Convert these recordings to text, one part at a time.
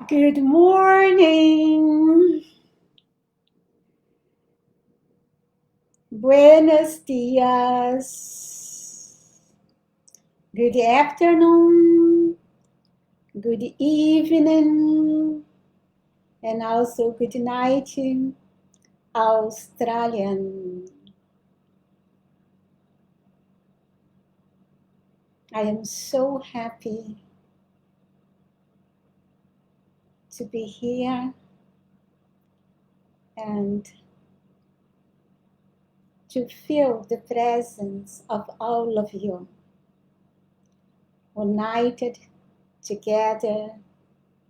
Good morning. Buenos dias. Good afternoon. Good evening. And also good night, Australian. I am so happy to be here and to feel the presence of all of you, united together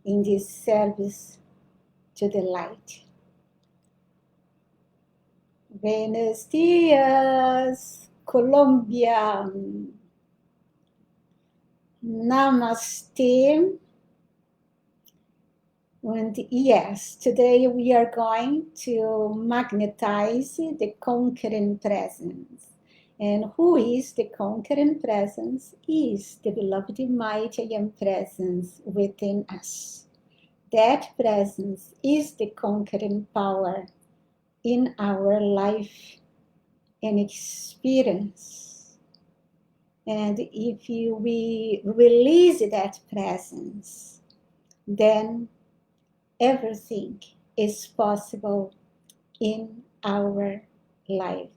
in this service to the light. Buenos dias, Colombia. Namaste. And yes, today we are going to magnetize the conquering presence. And who is the conquering presence? Is the beloved mighty I am presence within us. That presence is the conquering power in our life and experience. And if we release that presence, then everything is possible in our life.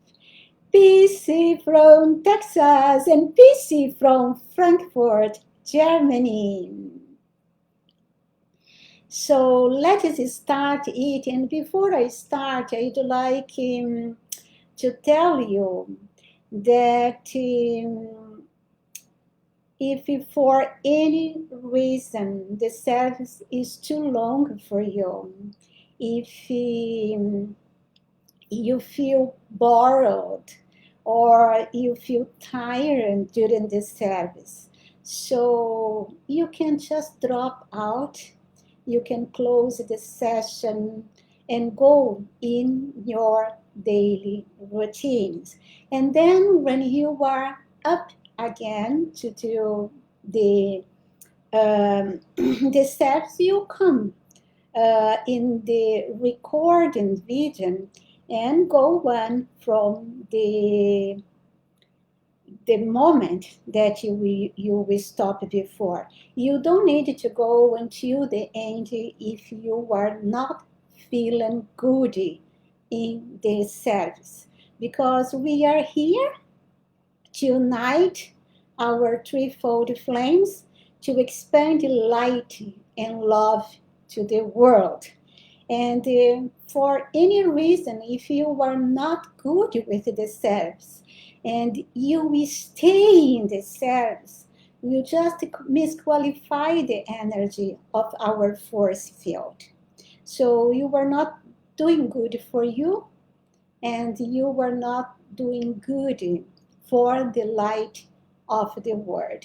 PC from Texas and PC from Frankfurt, Germany. So let us start it. And before I start, I'd like to tell you that if for any reason the service is too long for you, if you feel bored or you feel tired during the service, so you can just drop out, you can close the session and go in your daily routines. And then when you are up again to do the the steps, you come in the recording video and go on from the moment that you will stop before. You don't need to go until the end if you are not feeling good in the service, because we are here to unite our threefold flames to expand light and love to the world. And for any reason, if you are not good with the service and you will stay in the service, you just misqualify the energy of our force field. So you were not doing good for you, and you were not doing good for the light of the world.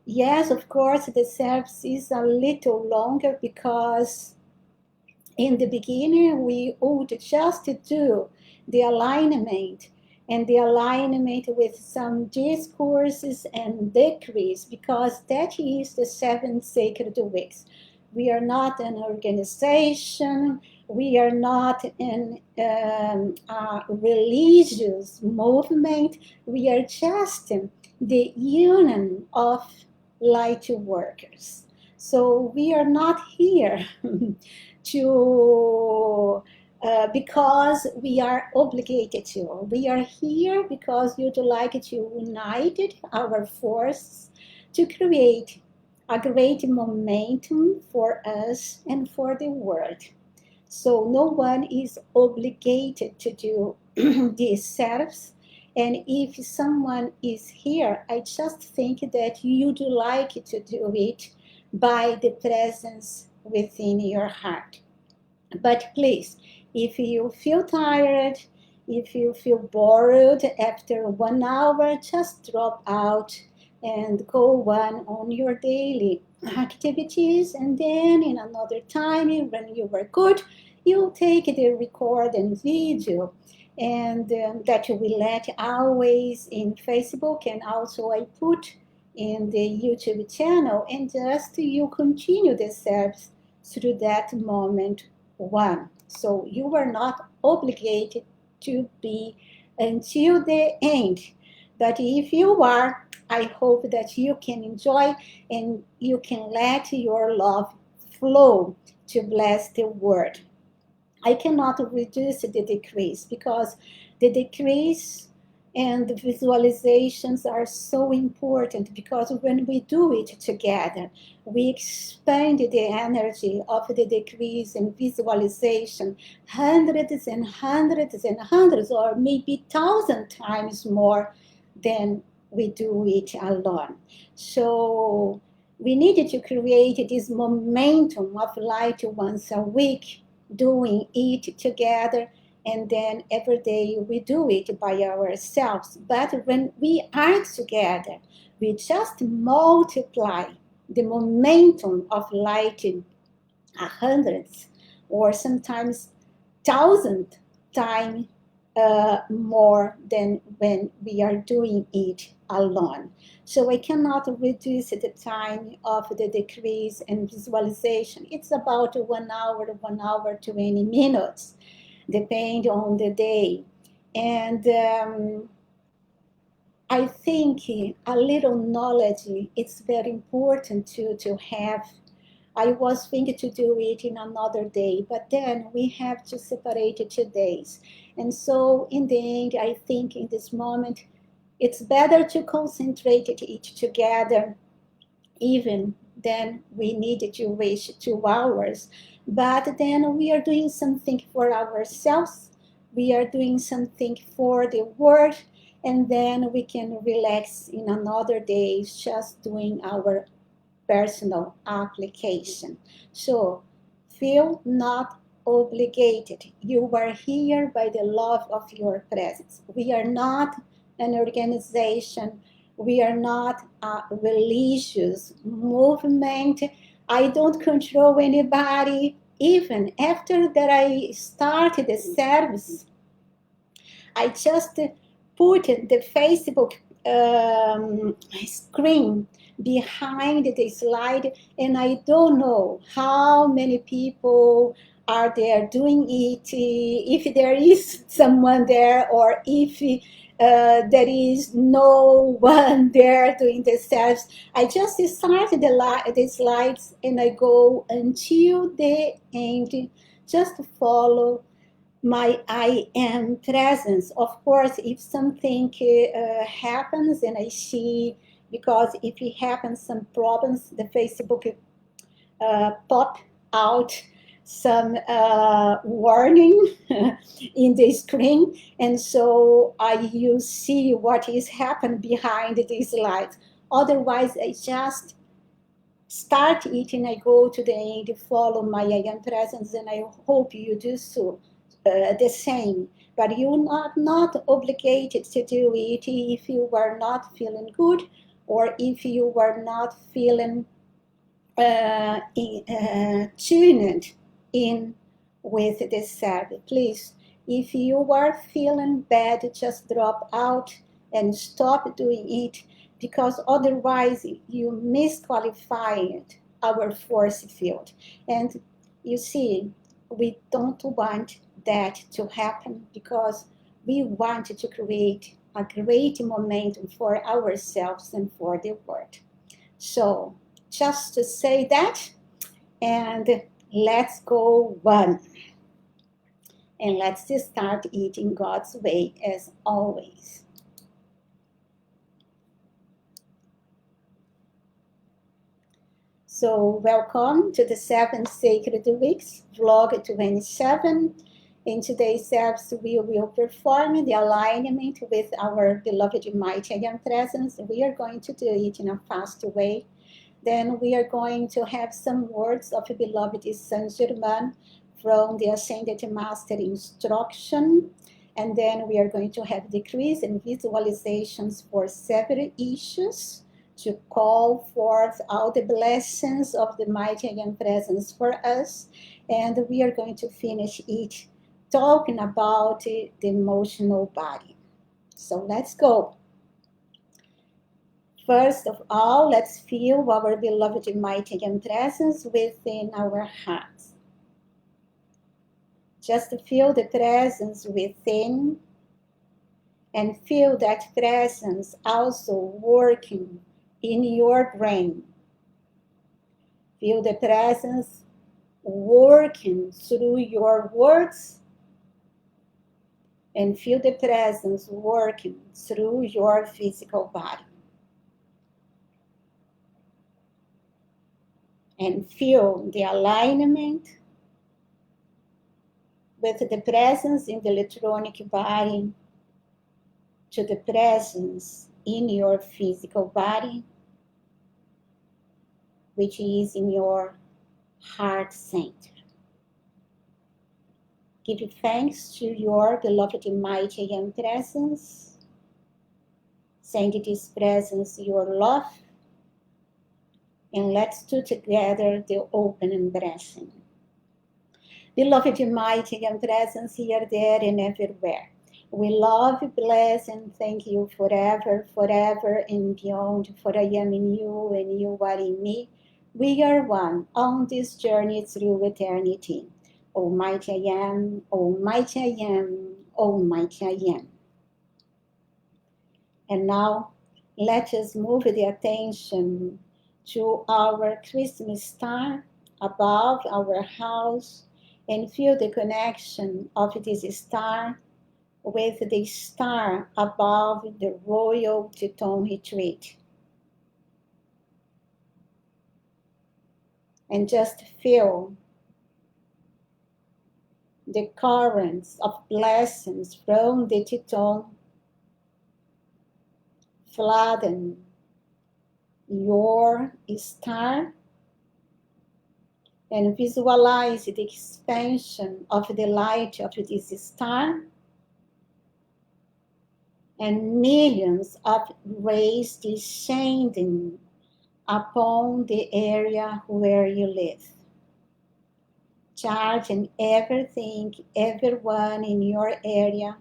Yes, of course, the service is a little longer because in the beginning we would just do the alignment and the alignment with some discourses and decrees, because that is the 7 sacred weeks. We are not an organization, we are not in a religious movement, we are just the union of light workers. So we are not here to because we are obligated to. We are here because you'd like to unite our forces to create a great momentum for us and for the world. So no one is obligated to do these steps. And if someone is here, I just think that you'd like to do it by the presence within your heart. But please, if you feel tired, if you feel bored after 1 hour, just drop out and go on your daily activities. And then in another time, when you are good, you take the record and video, and that you will let always in Facebook, and also I put in the YouTube channel, and just you continue the steps through that moment one. So you are not obligated to be until the end. But if you are, I hope that you can enjoy and you can let your love flow to bless the world. I cannot reduce the decrease because the decrease and the visualizations are so important, because when we do it together, we expand the energy of the decrease and visualization hundreds and hundreds and hundreds, or maybe 1,000 times more than we do it alone. So we needed to create this momentum of light once a week, doing it together, and then every day we do it by ourselves. But when we are together, we just multiply the momentum of light in hundreds or sometimes 1,000 times more than when we are doing it alone. So I cannot reduce the time of the decrease and visualization. It's about 1 hour, 20 minutes, depending on the day. And I think a little knowledge is very important to have. I was thinking to do it in another day, but then we have to separate it 2 days. And so in the end, I think in this moment, it's better to concentrate it together, even then we needed to waste 2 hours. But then we are doing something for ourselves, we are doing something for the world, and then we can relax in another day just doing our personal application. So feel not obligated. You are here by the love of your presence. We are not an organization. We are not a religious movement. I don't control anybody. Even after that I started the service, I just put the Facebook screen behind the slide, and I don't know how many people are there doing it, if there is someone there, or if there is no one there doing the service. I just started the slides and I go until the end, just to follow my I am presence. Of course, if something happens and I see, because if it happens some problems, the Facebook pop out some warning in the screen, and so you see what is happening behind these lights. Otherwise, I just start it and I go to the end, follow my I am presence, and I hope you do so the same. But you're not obligated to do it if you are not feeling good, or if you are not feeling tuned in with the service. Please, if you are feeling bad, just drop out and stop doing it, because otherwise you misqualified our force field. And you see, we don't want that to happen, because we want to create a great momentum for ourselves and for the world. So just to say that, and let's go one. And let's start eating God's way as always. So welcome to the 7 Sacred Weeks, vlog 27. In today's service, we will perform the alignment with our beloved Mighty I Am Presence. We are going to do it in a fast way. Then we are going to have some words of beloved Saint Germain from the Ascended Master instruction. And then we are going to have decrees and visualizations for several issues to call forth all the blessings of the Mighty I Am Presence for us. And we are going to finish it talking about the emotional body. So let's go. First of all, let's feel our beloved mighty and presence within our hearts. Just feel the presence within and feel that presence also working in your brain. Feel the presence working through your words and feel the presence working through your physical body. And feel the alignment with the presence in the electronic body to the presence in your physical body, which is in your heart center. Give thanks to your beloved mighty and presence. Send this presence your love. And let's do together the open embracing. Beloved mighty and presence here, there, and everywhere. We love, bless, and thank you forever, forever, and beyond. For I am in you, and you are in me. We are one on this journey through eternity. Almighty I am, Almighty I am, Almighty I am. And now, let us move the attention to our Christmas star above our house and feel the connection of this star with the star above the Royal Teton Retreat. And just feel the currents of blessings from the Teton flooding your star, and visualize the expansion of the light of this star and millions of rays descending upon the area where you live, charging everything, everyone in your area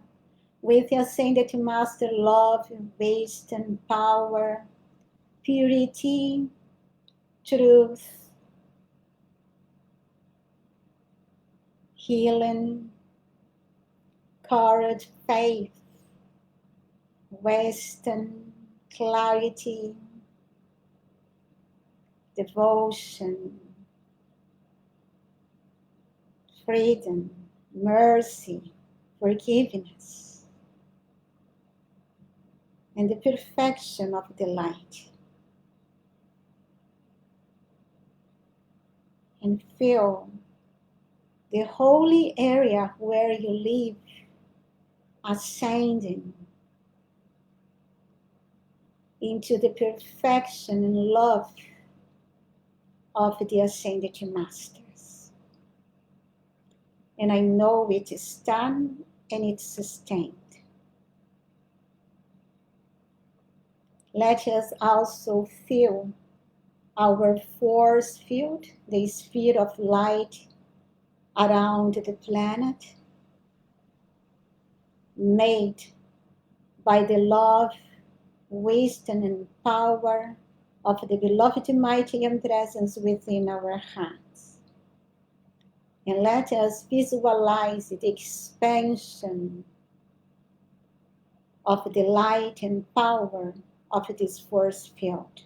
with the Ascended Master love, wisdom, power, purity, truth, healing, courage, faith, wisdom, clarity, devotion, freedom, mercy, forgiveness, and the perfection of the light. And feel the holy area where you live ascending into the perfection and love of the Ascended Masters. And I know it is done and it's sustained. Let us also feel our force field, the sphere of light around the planet, made by the love, wisdom, and power of the beloved mighty and presence within our hearts. And let us visualize the expansion of the light and power of this force field.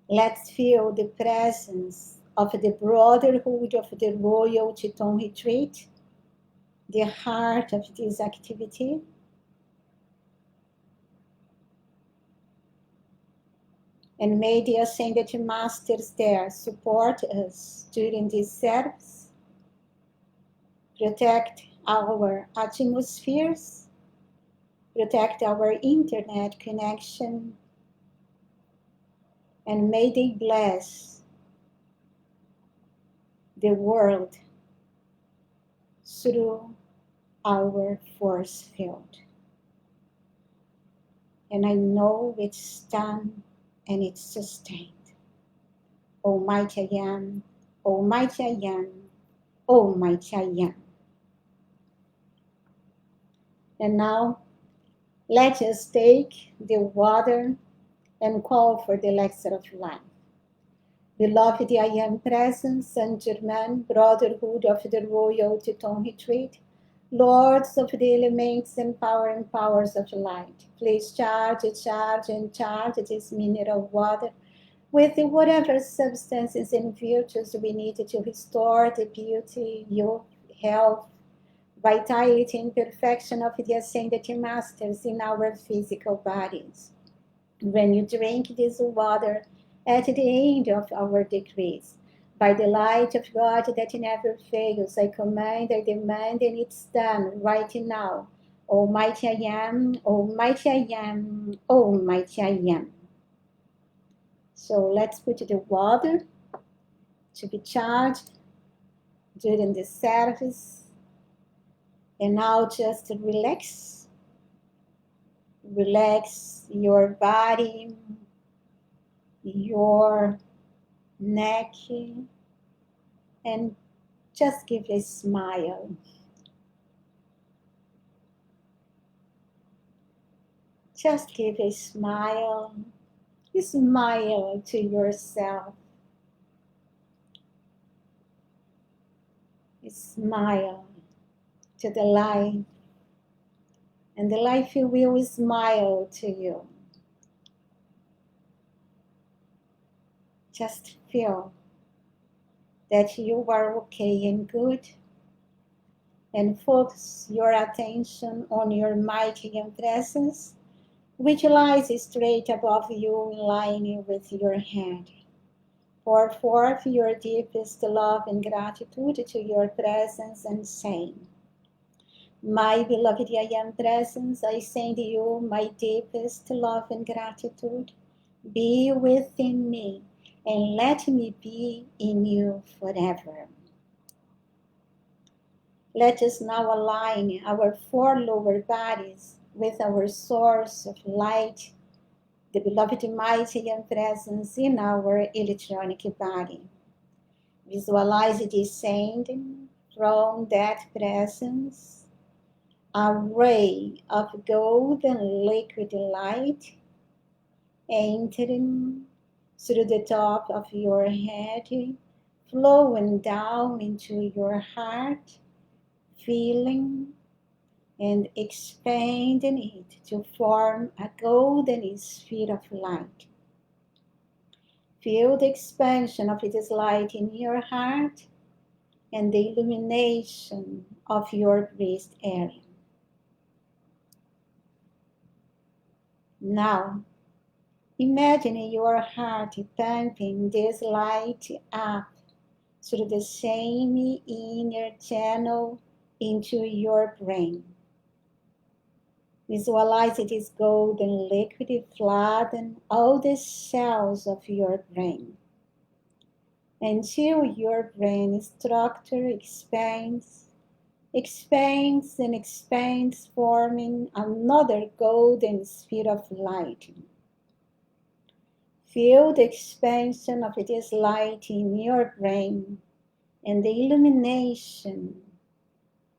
Let's feel the presence of the Brotherhood of the Royal Teton Retreat, the heart of this activity. And may the Ascended Masters there support us during this service, protect our atmospheres, protect our internet connection, and may they bless the world through our force field. And I know it's done and it's sustained. Almighty I am, Almighty I am, Almighty I am. And now Let us take the water and call for the elixir of life. Beloved, I am present, Saint Germain, brotherhood of the royal Teton retreat, lords of the elements and powers of light. Please charge this mineral water with whatever substances and virtues we need to restore the beauty, youth, health, vitality, and perfection of the ascended masters in our physical bodies. When you drink this water at the end of our decrees, by the light of God that never fails, I command, I demand, and it's done right now. Almighty I am, Almighty I am, Almighty I am. So let's put the water to be charged during the service. And now just relax. Relax your body, your neck, and just give a smile. Just give a smile. Smile to yourself. Smile to the life, and the life will smile to you. Just feel that you are okay and good, and focus your attention on your mighty and presence, which lies straight above you in line with your head. Pour forth your deepest love and gratitude to your presence and say, my beloved I am presence, I send you my deepest love and gratitude. Be within me and let me be in you forever. Let us now align our four lower bodies with our source of light, the beloved mighty and presence in our electronic body. Visualize descending from that presence a ray of golden liquid light entering through the top of your head, flowing down into your heart, filling and expanding it to form a golden sphere of light. Feel the expansion of this light in your heart and the illumination of your breast area. Now, imagine your heart pumping this light up through the same inner channel into your brain. Visualize this golden liquid flooding all the cells of your brain until your brain structure expands and expands, forming another golden sphere of light. Feel the expansion of this light in your brain and the illumination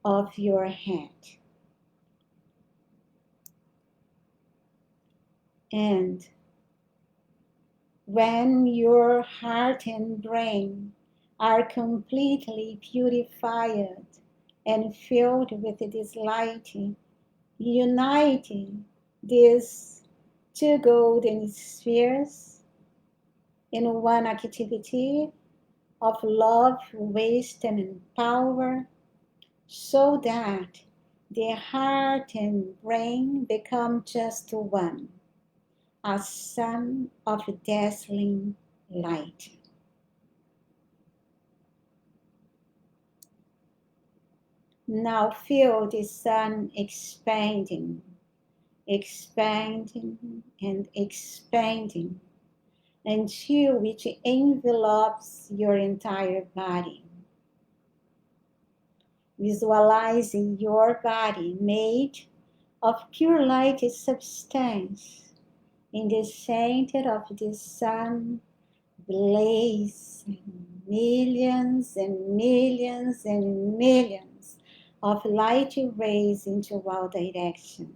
of your head. And when your heart and brain are completely purified and filled with this light, uniting these two golden spheres in one activity of love, wisdom, and power, so that the heart and brain become just one, a sun of dazzling light. Now feel the sun expanding, expanding, and expanding until it envelops your entire body. Visualizing your body made of pure light substance in the center of the sun, blazing millions and millions and millions of light rays into all directions.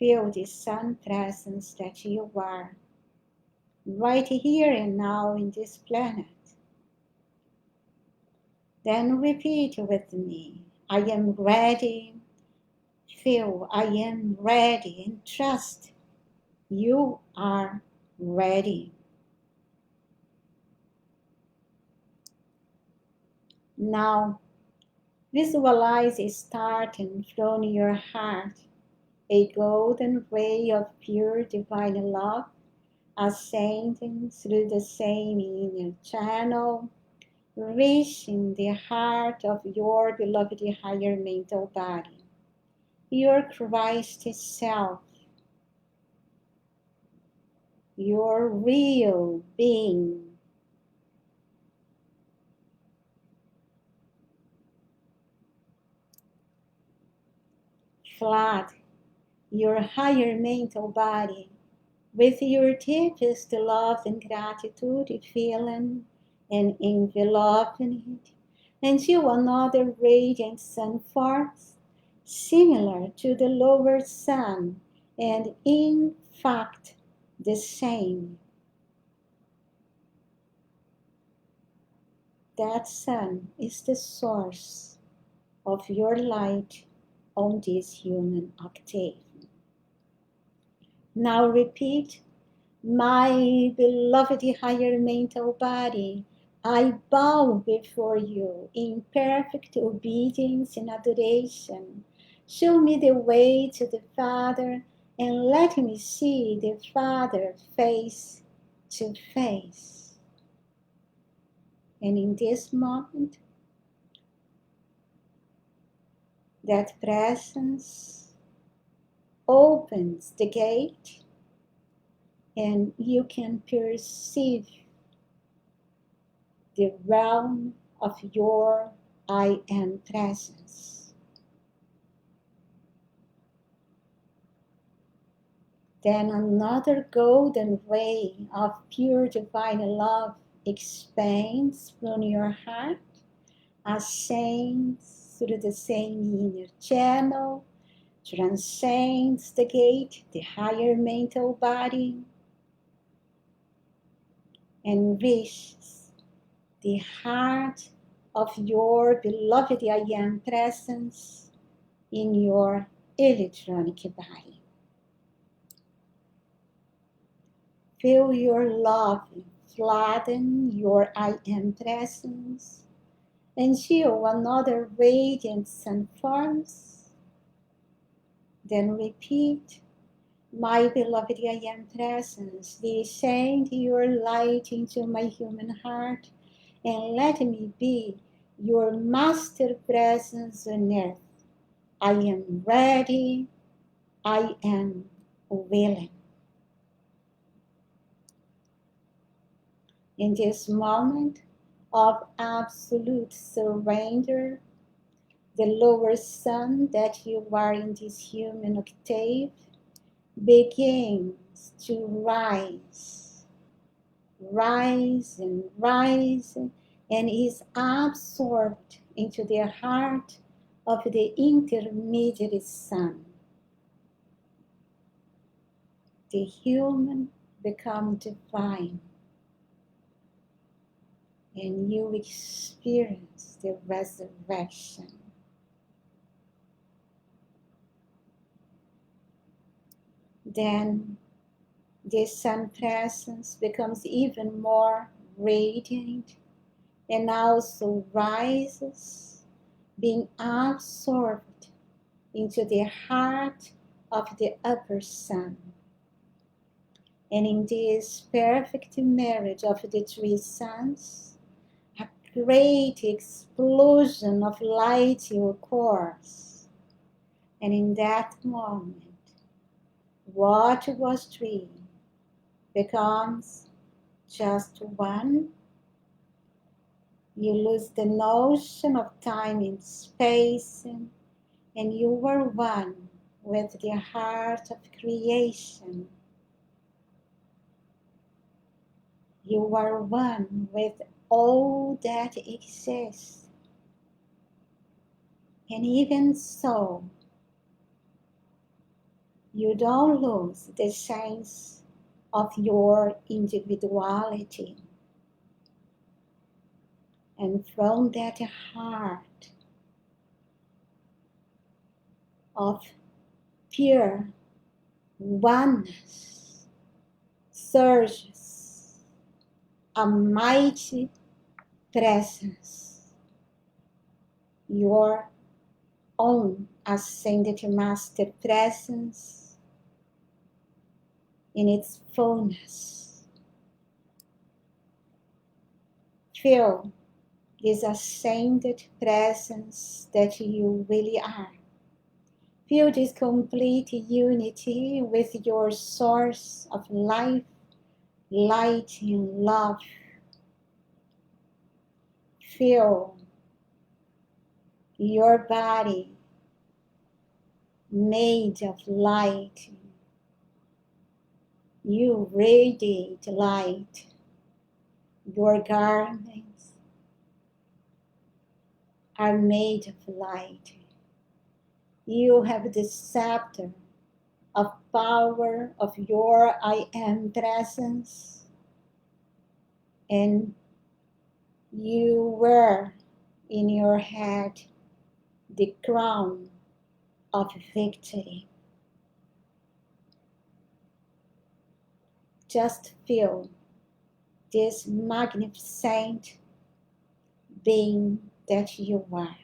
Feel the sun presence that you are, right here and now in this planet. Then repeat with me, I am ready. Feel, I am ready, and trust you are ready. Now, visualize starting from your heart a golden ray of pure divine love ascending through the same inner channel, reaching the heart of your beloved higher mental body, your Christ self, your real being. Flood your higher mental body with your deepest love and gratitude feeling and enveloping it until another radiant sun forms, similar to the lower sun and in fact the same. That sun is the source of your light on this human octave. Now repeat, my beloved higher mental body, I bow before you in perfect obedience and adoration. Show me the way to the Father and let me see the Father face to face. And in this moment, that presence opens the gate and you can perceive the realm of your I am presence. Then another golden ray of pure divine love expands from your heart, ascends through the same inner channel, transcends the gate, the higher mental body, and reaches the heart of your beloved I am presence in your electronic body. Feel your love flooding your I am presence until another radiant sun forms. Then repeat, my beloved I am presence, descend your light into my human heart and let me be your master presence on earth. I am ready, I am willing. In this moment of absolute surrender, the lower sun that you are in this human octave begins to rise, and is absorbed into the heart of the intermediate sun. The human becomes divine, and you experience the resurrection. Then the sun presence becomes even more radiant and also rises, being absorbed into the heart of the upper sun. And in this perfect marriage of the three suns, a great explosion of light occurs. And in that moment, what was three becomes just one. You lose the notion of time and space, and you are one with the heart of creation. You are one with all that exists. And even so, You don't lose the sense of your individuality. And from that heart of pure oneness surges a mighty presence, your own ascended master presence in its fullness. Feel this ascended presence that you really are. Feel this complete unity with your source of life, light, and love. Feel your body made of light. You radiate light. Your garments are made of light. You have the scepter of power of your I Am presence, and you wear in your head the crown of victory. Just feel this magnificent being that you are.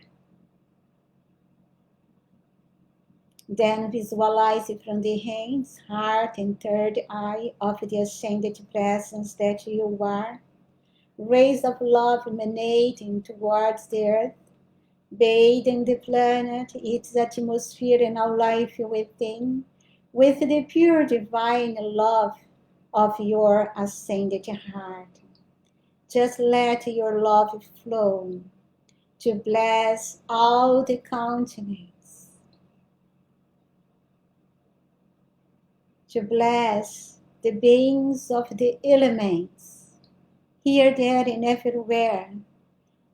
Then visualize from the hands, heart, and third eye of the ascended presence that you are. Rays of love emanating towards the earth, bathing the planet, its atmosphere and our life within, with the pure divine love of your ascended heart. Just let your love flow to bless all the continents, to bless the beings of the elements, here, there, and everywhere,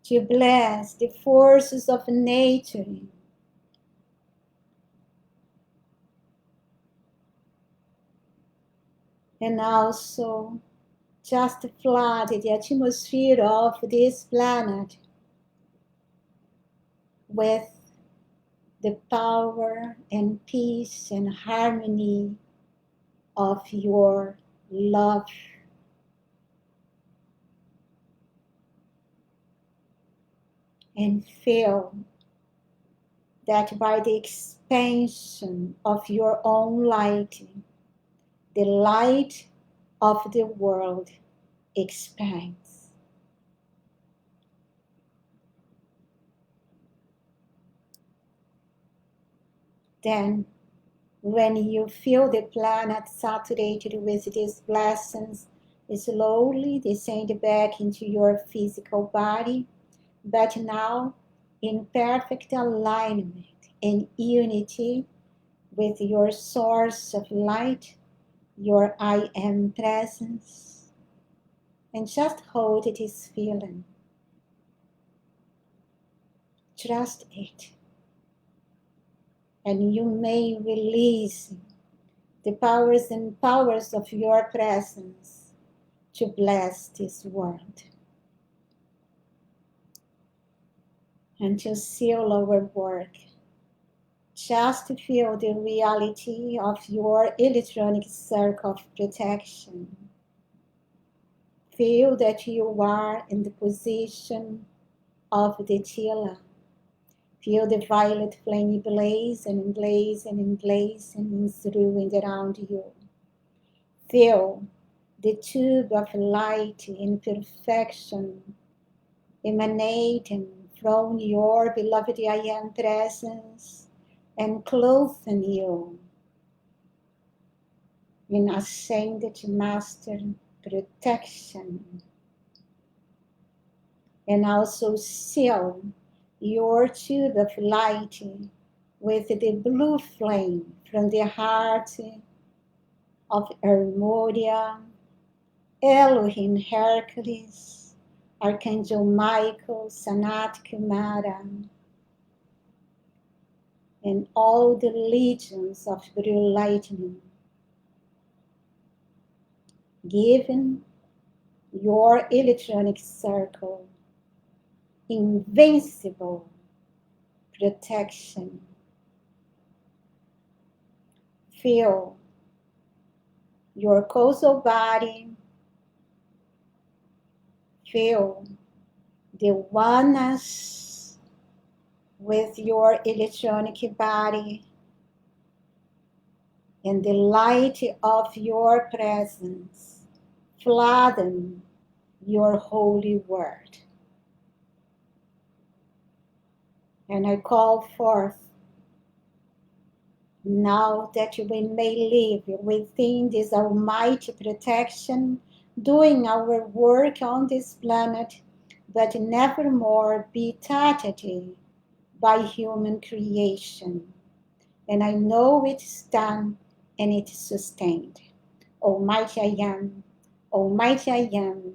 to bless the forces of nature, and also just flood the atmosphere of this planet with the power and peace and harmony of your love. And feel that by the expansion of your own light, the light of the world expands. Then, when you feel the planet saturated with these blessings, slowly descend back into your physical body, but now in perfect alignment and unity with your source of light, your I Am presence. And just hold this feeling. Trust it. And you may release the powers and powers of your presence to bless this world. And to seal our work, just feel the reality of your electronic circle of protection. Feel that you are in the position of the Tila. Feel the violet flame blaze and blaze and blaze and through and around you. Feel the tube of light in perfection emanating from your beloved I Am presence and clothing you in ascended master protection. And also seal your tube of light with the blue flame from the heart of Hermodia, Elohim Hercules, Archangel Michael, Sanat Kumara, and all the legions of blue lightning, giving your electronic circle invincible protection. Feel your causal body, feel the oneness with your electronic body and the light of your presence flooding your holy word. And I call forth now that we may live within this almighty protection, doing our work on this planet, but never more be touched by human creation. And I know it's done and it's sustained. Almighty I am, Almighty I am,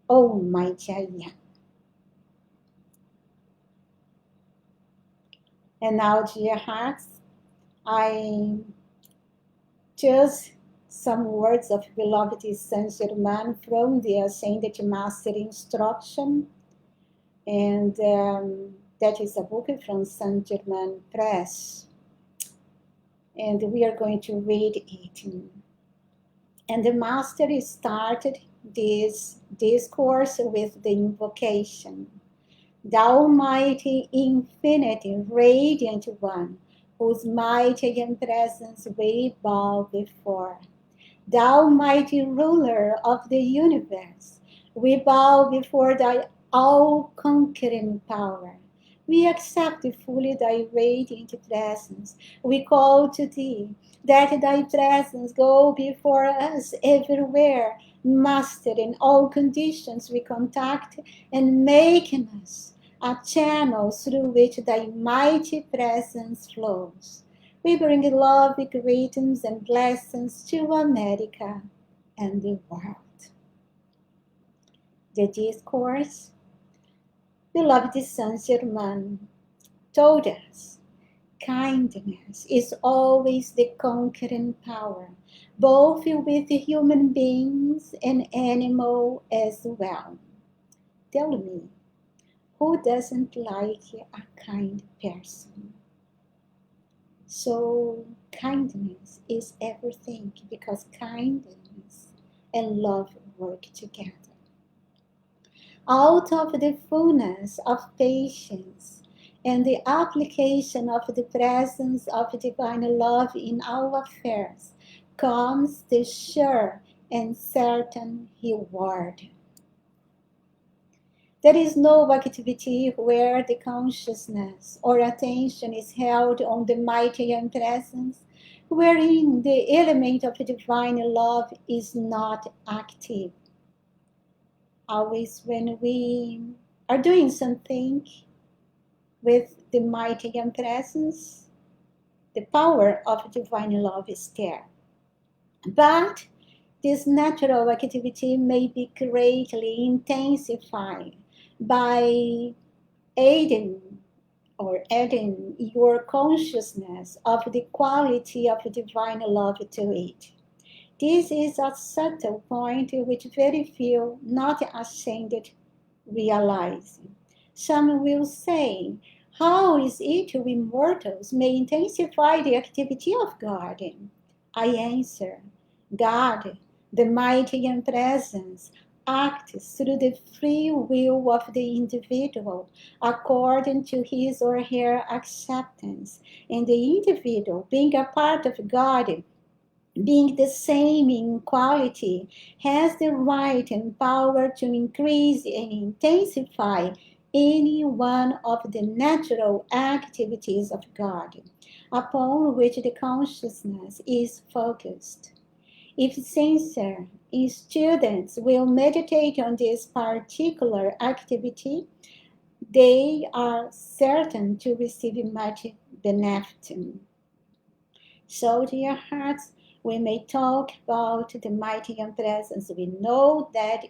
Almighty I am. And now, dear hearts, I choose some words of beloved Saint Germain from the Ascended Master Instruction, and that is a book from Saint Germain Press, and we are going to read it. And the Master started this discourse with the invocation, Thou mighty, infinite, radiant one, whose mighty and presence we bow before. Thou mighty ruler of the universe, we bow before thy all-conquering power. We accept fully thy radiant presence. We call to thee that thy presence go before us everywhere, Master, in all conditions we contact, and making us a channel through which thy mighty presence flows. We bring love, greetings, and blessings to America and the world. The Discourse, beloved Saint Germain, told us kindness is always the conquering power, both with human beings and animals as well. Tell me, who doesn't like a kind person? So kindness is everything, because kindness and love work together. Out of the fullness of patience and the application of the presence of divine love in our affairs comes the sure and certain reward. There is no activity where the consciousness or attention is held on the mighty and presence, wherein the element of divine love is not active. Always when we are doing something with the mighty and presence, the power of divine love is there. But this natural activity may be greatly intensified by aiding adding your consciousness of the quality of divine love to it. This is a subtle point which very few, not ascended, realize. Some will say, how is it we mortals may intensify the activity of God? I answer, God, the mighty and presence, acts through the free will of the individual according to his or her acceptance, and the individual, being a part of God, being the same in quality, has the right and power to increase and intensify any one of the natural activities of God upon which the consciousness is focused. If sincere students will meditate on this particular activity, they are certain to receive much benefit. So, dear hearts, we may talk about the mighty and presence. We know that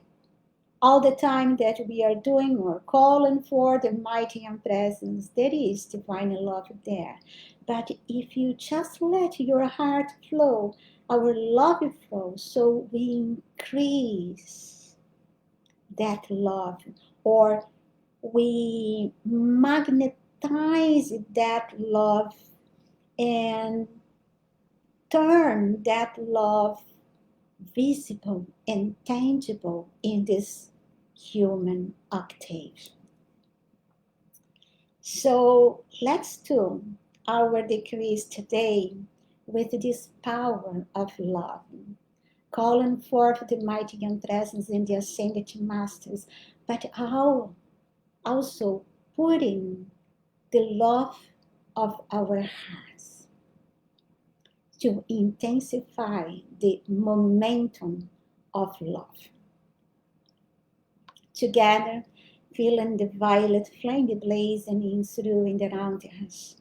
all the time that we are doing or calling for the mighty and presence, there is divine love there. But if you just let your heart flow, our love flows, so we increase that love, or we magnetize that love and turn that love visible and tangible in this human octave. So let's tune our decrees today with this power of love, calling forth the mighty young presence in the ascended masters, but also putting the love of our hearts to intensify the momentum of love. Together, feeling the violet flame blazing in through and around us.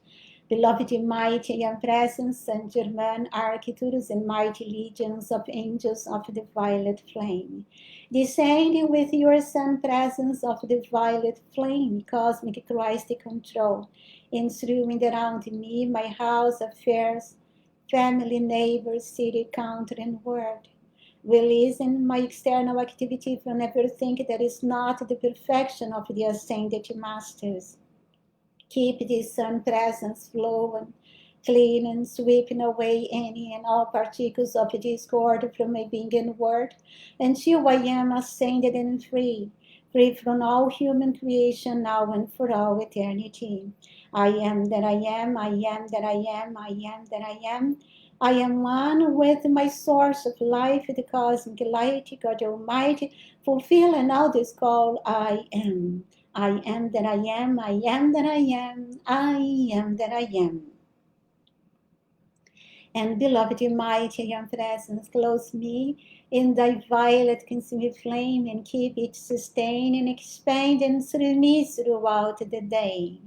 Beloved mighty and presence, Saint Germain, architects and mighty legions of angels of the violet flame. Descend with your sun presence of the violet flame, cosmic Christ control, in through and around me, my house, affairs, family, neighbors, city, country, and world. Releasing my external activity from everything that is not the perfection of the ascended masters. Keep this sun presence flowing, cleaning, sweeping away any and all particles of discord from my being and word, until I am ascended and free, free from all human creation now and for all eternity. I am that I am, I am that I am, I am that I am. I am one with my source of life, the cosmic light, God Almighty, fulfilling all this call, I am. I am that I am, I am that I am, I am that I am. And beloved, mighty young presence, clothe me in thy violet consuming flame and keep it sustained and expanding through me throughout the day.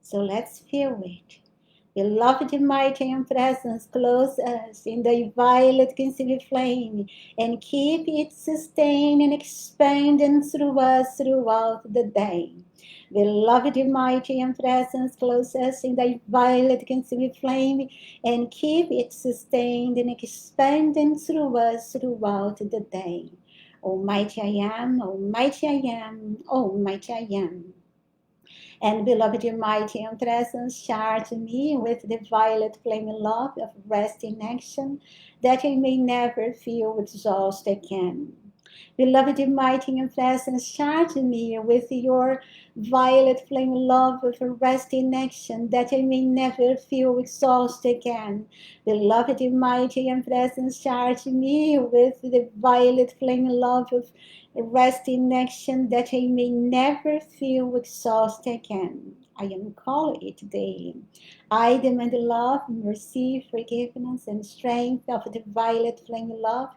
So let's feel it. Beloved, mighty and presence, clothe us in thy violet consuming flame and keep it sustained and expanding through us throughout the day. Beloved, mighty and presence, clothe us in thy violet consuming flame and keep it sustained and expanding through us throughout the day. Almighty I am, Almighty I am, Almighty I am. And beloved, mighty and presence, charge me with the violet flaming love of rest in action, that I may never feel exhausted again. Beloved, mighty and presence, charge me with your violet flame love of rest in action, that I may never feel exhausted again. Beloved, mighty and presence, charge me with the violet flame love of rest in action, that I may never feel exhausted again. I am calling it daily. I demand love, mercy, forgiveness, and strength of the violet flame love.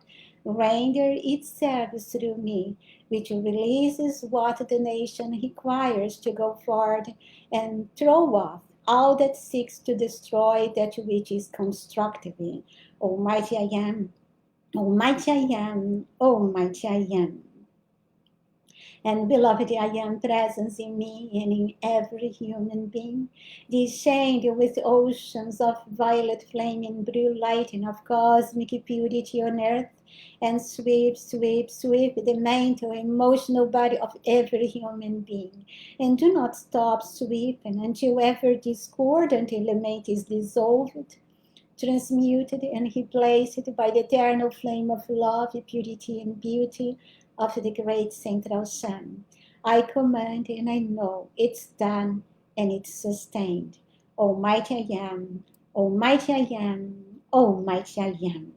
Render its service through me, which releases what the nation requires to go forward and throw off all that seeks to destroy that which is constructive. Almighty I am, Almighty I am, Almighty I am. And beloved, I am presence in me and in every human being, descend with oceans of violet flame and blue light and of cosmic purity on earth, and sweep, sweep, sweep the mental, emotional body of every human being. And do not stop sweeping until every discordant element is dissolved, transmuted, and replaced by the eternal flame of love, purity, and beauty of the great central sun. I command and I know it's done and it's sustained. Almighty I am, Almighty I am, Almighty I am.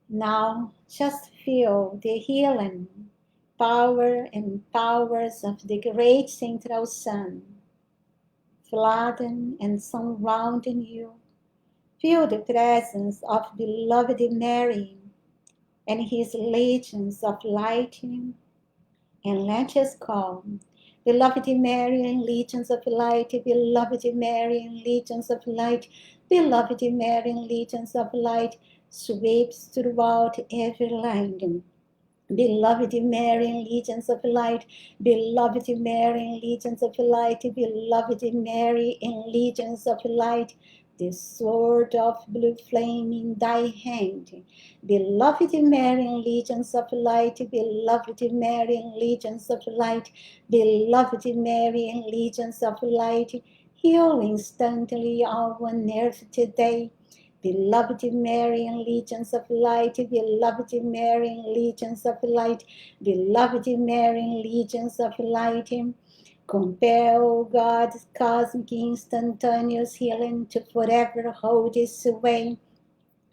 Now just feel the healing power and powers of the great central sun flooding and surrounding you. Feel the presence of beloved Mary and his legions of light, and let us call. Beloved Mary and legions of light, beloved Mary and legions of light, beloved Mary and legions of light, sweeps throughout every land. Beloved Mary and legions of light, beloved Mary and legions of light, beloved Mary and legions of light, the sword of blue flame in thy hand. Beloved Mary and legions of light, beloved Mary and legions of light, beloved Mary and legions of light, heal instantly all on earth today. Beloved Mary and legions of light, beloved Mary and legions of light, beloved Mary and legions of light, compel God's cosmic instantaneous healing to forever hold its sway.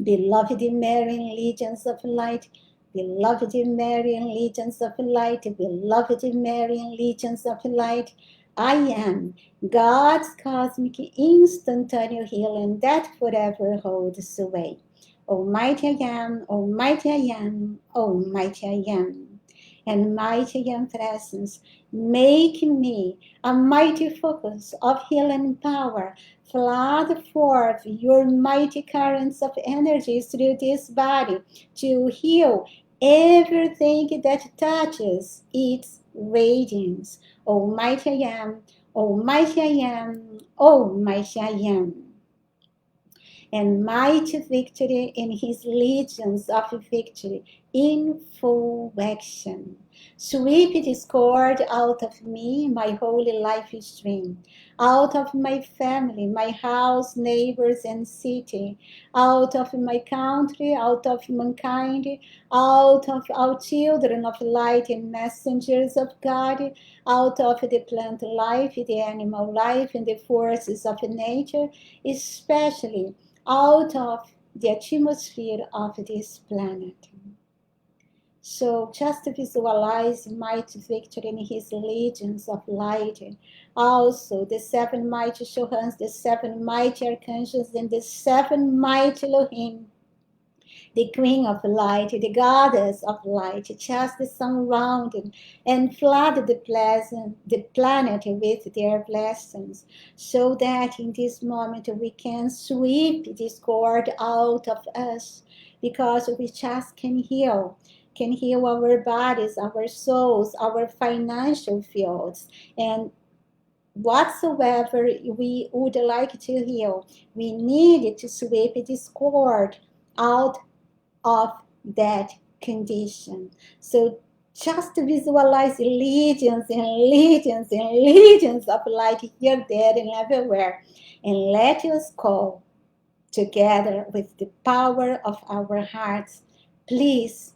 Beloved Mary and legions of light, beloved Mary and legions of light, beloved Mary and legions of light, I am God's cosmic instantaneous healing that forever holds sway. Almighty I am, Almighty I am, Almighty I am. And mighty I am presence, make me a mighty focus of healing power. Flood forth your mighty currents of energy through this body to heal everything that touches its radiance. Almighty I am, Almighty I am, Almighty I am. And mighty victory in his legions of victory in full action. Sweep discord out of me, my holy life stream, out of my family, my house, neighbors, and city, out of my country, out of mankind, out of our children of light and messengers of God, out of the plant life, the animal life, and the forces of nature, especially out of the atmosphere of this planet. So just visualize mighty victory in his legions of light. Also, the seven mighty Shohans, the seven mighty archangels, and the seven mighty Elohim, the queen of light, the goddess of light, just surround and flood the planet with their blessings, so that in this moment we can sweep discord out of us, because we just can heal our bodies, our souls, our financial fields, and whatsoever we would like to heal, we need to sweep discord out of that condition. So just visualize legions and legions and legions of light here, there, and everywhere. And let us call together with the power of our hearts. Please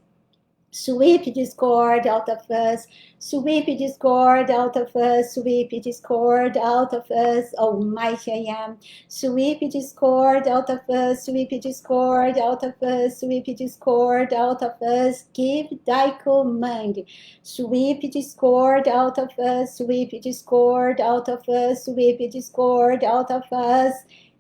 sweep discord out of us, sweep discord out of us, sweep discord out of us, Almighty I am. Sweep discord out of us, sweep discord out of us, sweep discord out of us, give thy command. Sweep discord out of us, sweep discord out of us, sweep discord out of us.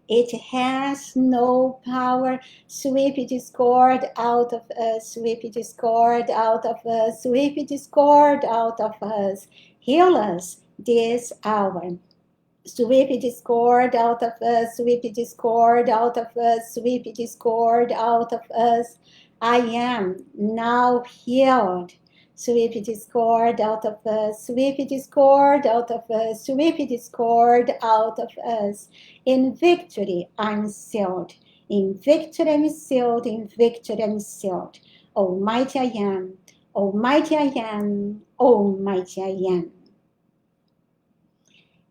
It has no power. Sweep discord out of us, sweep discord out of us, sweep discord out of us. Heal us this hour. Sweep discord out of us, sweep discord out of us, sweep discord out of us. I am now healed. Sweep discord out of us, sweep discord out of us, sweep discord out of us. In victory I'm sealed. In victory I'm sealed, in victory I'm sealed. Almighty I am, Almighty I am, Almighty I am.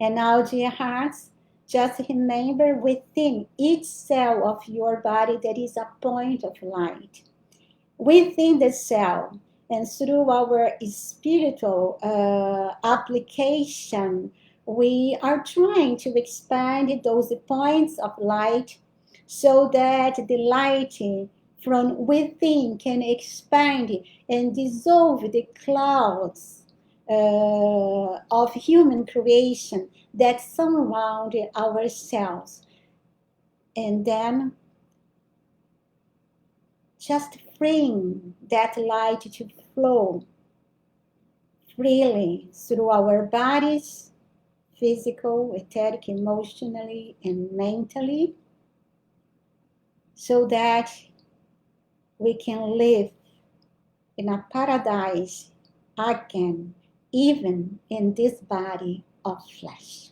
And now, dear hearts, just remember within each cell of your body there is a point of light. Within the cell, and through our spiritual application, we are trying to expand those points of light so that the light from within can expand and dissolve the clouds of human creation that surround ourselves. And then just freeing that light to flow freely through our bodies, physical, etheric, emotionally, and mentally, so that we can live in a paradise again, even in this body of flesh.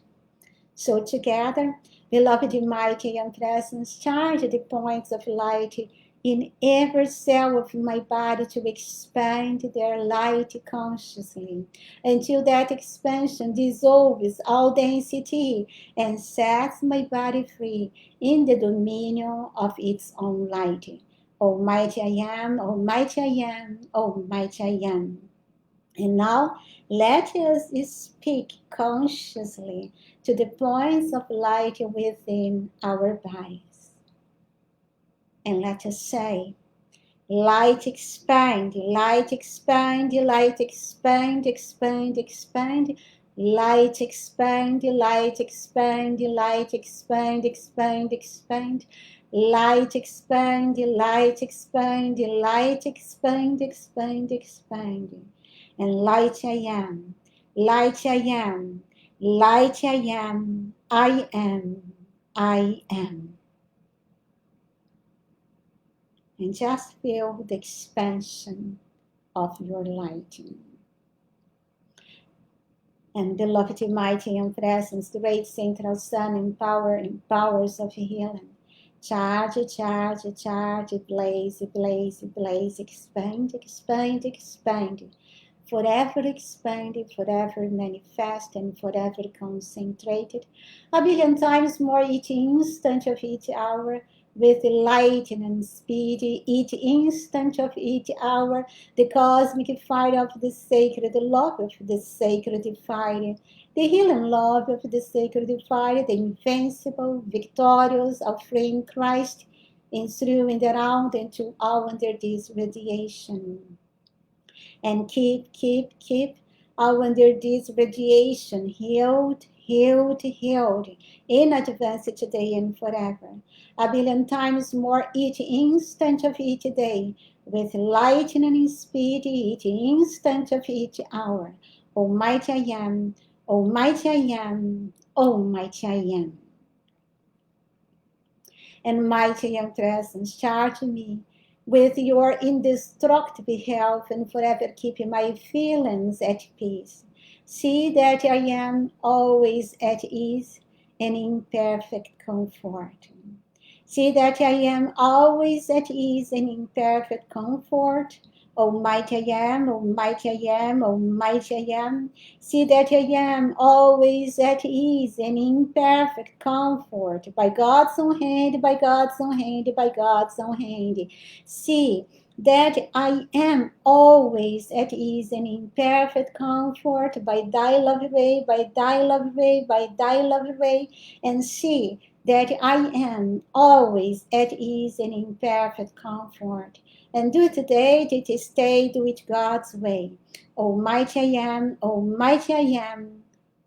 So together, beloved mighty and presence, charge the points of light in every cell of my body to expand their light consciously until that expansion dissolves all density and sets my body free in the dominion of its own light. Almighty I am, Almighty I am, Almighty I am. And now let us speak consciously to the points of light within our bodies. And let us say, light expand, light expand, light expand, expand, expand. Light expand, light expand, light expand, expand, expand. Light expand, light expand, light expand, expand, expand. And light I am, light I am, light I am, I am, I am. And just feel the expansion of your lighting. And beloved, mighty and presence, great central sun and powers of healing. Charge, charge, charge, blaze, blaze, blaze, expand, expand, expand. Forever expanded, forever manifest, and forever concentrated, a billion times more each instant of each hour, with lightning speed each instant of each hour, the cosmic fire of the sacred love of the sacred fire, the healing love of the sacred fire, the invincible, victorious, offering Christ in through and around and to all under this radiation. And keep all under this radiation, healed, healed, healed, in advance today and forever. A billion times more each instant of each day, with lightning speed each instant of each hour. Almighty I am, Almighty I am, Almighty I am. And mighty and presence, charge me with your indestructible health and forever keep my feelings at peace. See that I am always at ease and in perfect comfort. See that I am always at ease and in perfect comfort. Almighty I am, Almighty I am, Almighty I am. See that I am always at ease and in perfect comfort. By God's own hand, by God's own hand, by God's own hand. See that I am always at ease and in perfect comfort by thy love way, by thy love way, by thy love way. And see that I am always at ease and in perfect comfort. And do today that is stayed with God's way. Almighty I am, Almighty I am,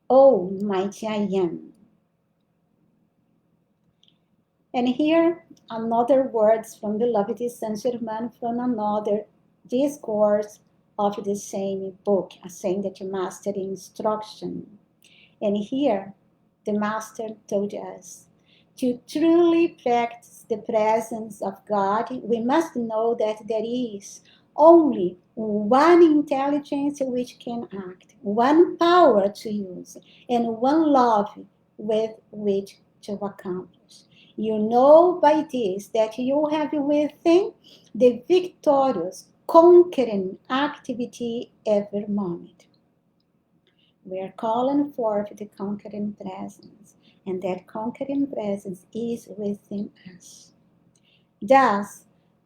Almighty I am. And here another words from beloved Saint Germain from another discourse of the same book, Ascended Master Instruction. And here the Master told us, to truly practice the presence of God, we must know that there is only one intelligence which can act, one power to use, and one love with which to accomplish. You know by this that you have within the victorious, conquering activity every moment. We are calling forth the conquering presence, and that conquering presence is within us. Thus,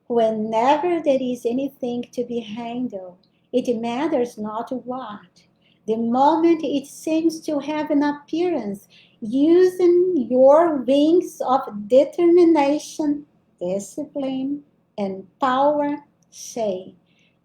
whenever there is anything to be handled, it matters not what. The moment it seems to have an appearance, using your wings of determination, discipline, and power, say,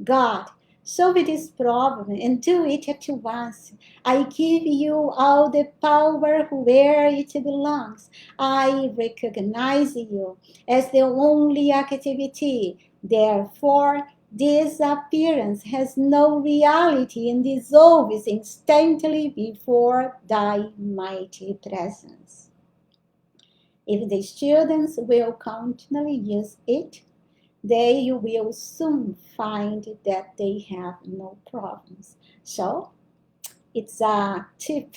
God, solve this problem and do it at once. I give you all the power where it belongs. I recognize you as the only activity. Therefore, this appearance has no reality and dissolves instantly before thy mighty presence. If the students will continually use it, they will soon find that they have no problems. So it's a tip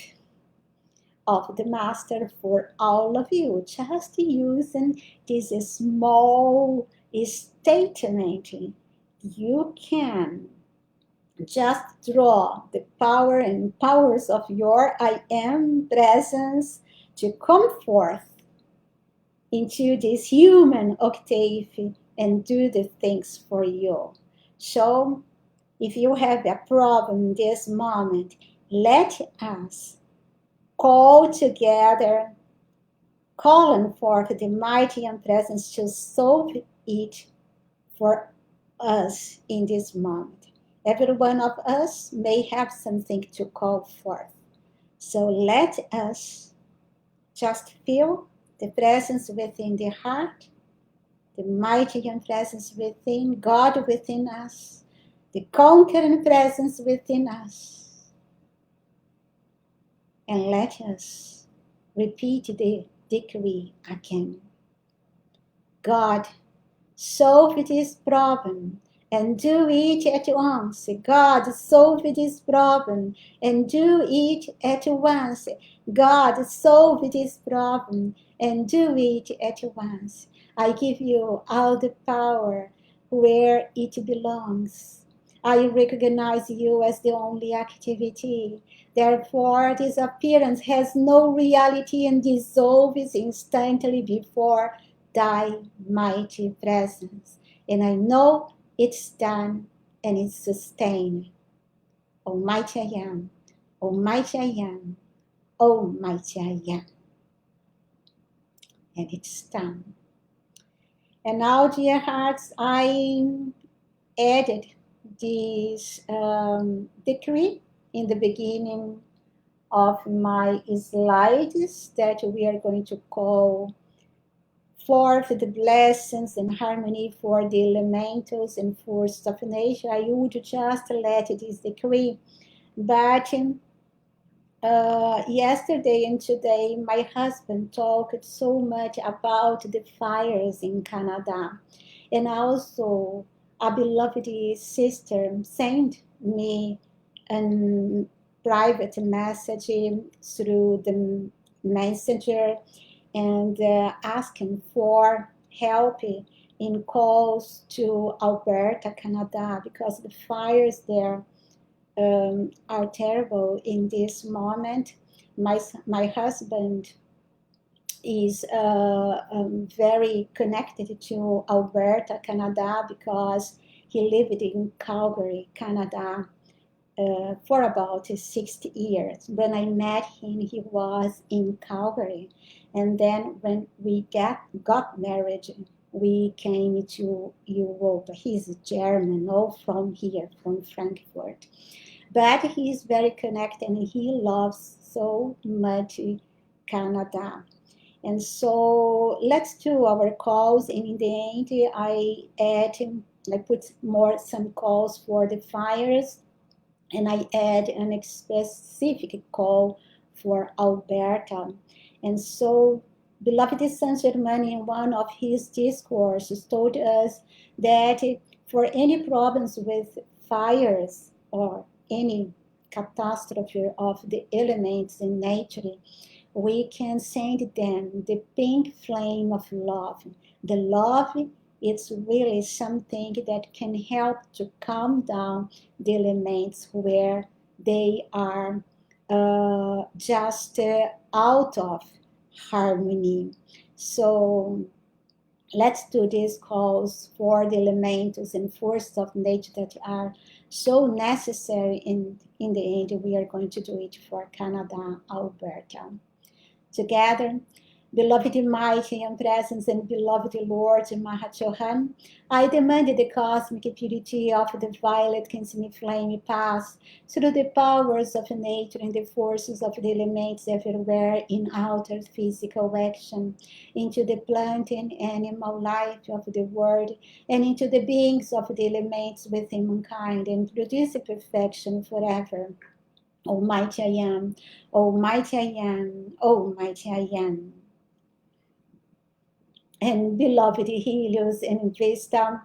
of the master for all of you. Just using this small statement, you can just draw the power and powers of your I am presence to come forth into this human octave and do the things for you. So, if you have a problem this moment, let us call together, calling forth the mighty and presence to solve it for us in this moment. Every one of us may have something to call forth. So let us just feel the presence within the heart, the mighty and presence within, God within us, the conquering presence within us. And let us repeat the decree again. God, solve this problem and do it at once. God, solve this problem and do it at once. God, solve this problem and do it at once. I give you all the power where it belongs. I recognize you as the only activity. Therefore, this appearance has no reality and dissolves instantly before thy mighty presence. And I know it's done and it's sustained. Almighty I am, Almighty I am, Almighty I am. And it's done. And now, dear hearts, I added this decree in the beginning of my slides that we are going to call forth the blessings and harmony for the elementals and forces of nature. I would just let this decree. But yesterday and today, my husband talked so much about the fires in Canada. And also, a beloved sister sent me a private message through the messenger and asking for help in calls to Alberta, Canada, because the fires there are terrible in this moment. My husband is very connected to Alberta, Canada, because he lived in Calgary, Canada, for about 60 years. When I met him, he was in Calgary. And then when we got married, we came to Europe. He's German, all from here, from Frankfurt. But he is very connected and he loves so much Canada. And so let's do our calls. And in the end, I put some calls for the fires, and I add a specific call for Alberta. And so, beloved Saint Germain, in one of his discourses, told us that for any problems with fires or any catastrophe of the elements in nature, we can send them the pink flame of love. The love, it's really something that can help to calm down the elements where they are just out of harmony. So let's do these calls for the elementals and forces of nature that are so necessary. In the end, we are going to do it for Canada, Alberta. Together, beloved mighty and presence and beloved Lord Mahachohan, I demand the cosmic purity of the violet consuming flame pass through the powers of nature and the forces of the elements everywhere in outer physical action, into the plant and animal life of the world, and into the beings of the elements within mankind, and produce perfection forever. Almighty I am, Almighty I am, Almighty I am. And beloved Helios and Vesta,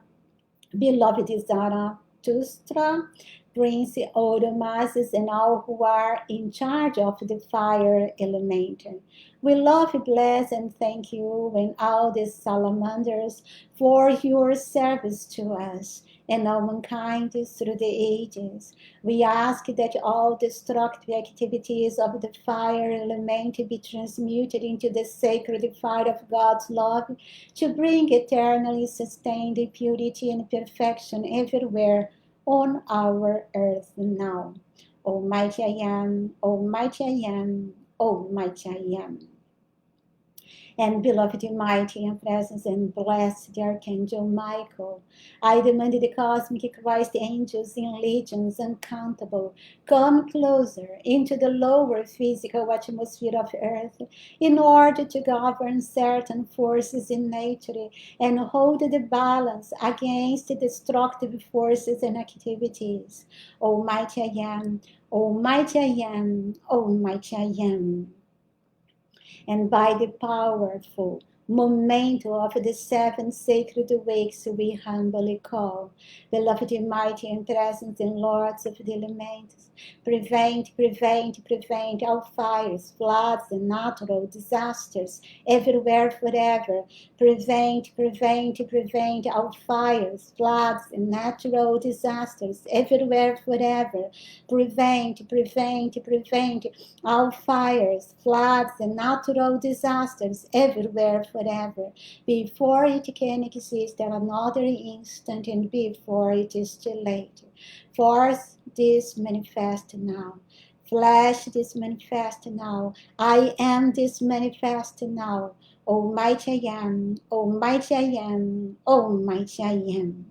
Beloved Zarathustra, Prince Odomasus, and all who are in charge of the fire element. We love, bless, and thank you and all the salamanders for your service to us and all mankind through the ages. We ask that all destructive activities of the fire element be transmuted into the sacred fire of God's love to bring eternally sustained purity and perfection everywhere on our earth now. Almighty I am, Almighty I am, Almighty I am. And beloved, mighty and presence and blessed the Archangel Michael, I demand the cosmic Christ angels in legions uncountable come closer into the lower physical atmosphere of earth in order to govern certain forces in nature and hold the balance against destructive forces and activities. Almighty I am, Almighty I am, Almighty I am. And by the powerful memento of the seven sacred wakes we humbly call, beloved mighty and present and lords of the elements, prevent all fires, floods, and natural disasters everywhere forever. Prevent all fires, floods, and natural disasters everywhere forever. Prevent all fires, floods, and natural disasters everywhere forever, before it can exist at another instant and before it is too late. Force this manifest now. Flesh this manifest now. I am this manifest now. Almighty I am, Almighty I am, Almighty I am.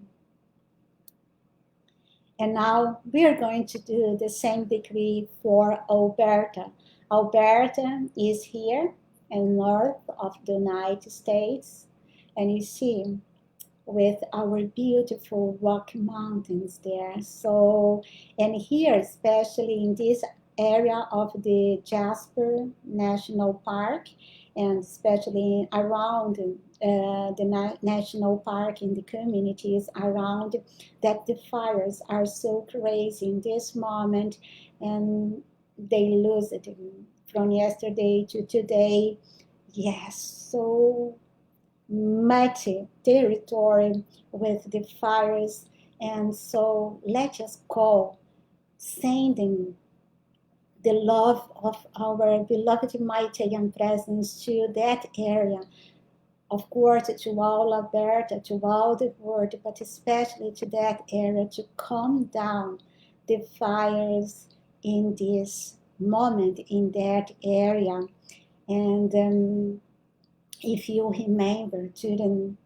And now we're going to do the same decree for Alberta. Alberta is here in north of the United States. And you see, with our beautiful Rocky Mountains there. So, and here, especially in this area of the Jasper National Park, and especially around the national park in the communities around, that the fires are so crazy in this moment, and they lose it from yesterday to today. Yes, so mighty territory with the fires. And so let us call, sending the love of our beloved mighty and presence to that area. Of course, to all Alberta, to all the world, but especially to that area, to calm down the fires in this moment in that area. And if you remember during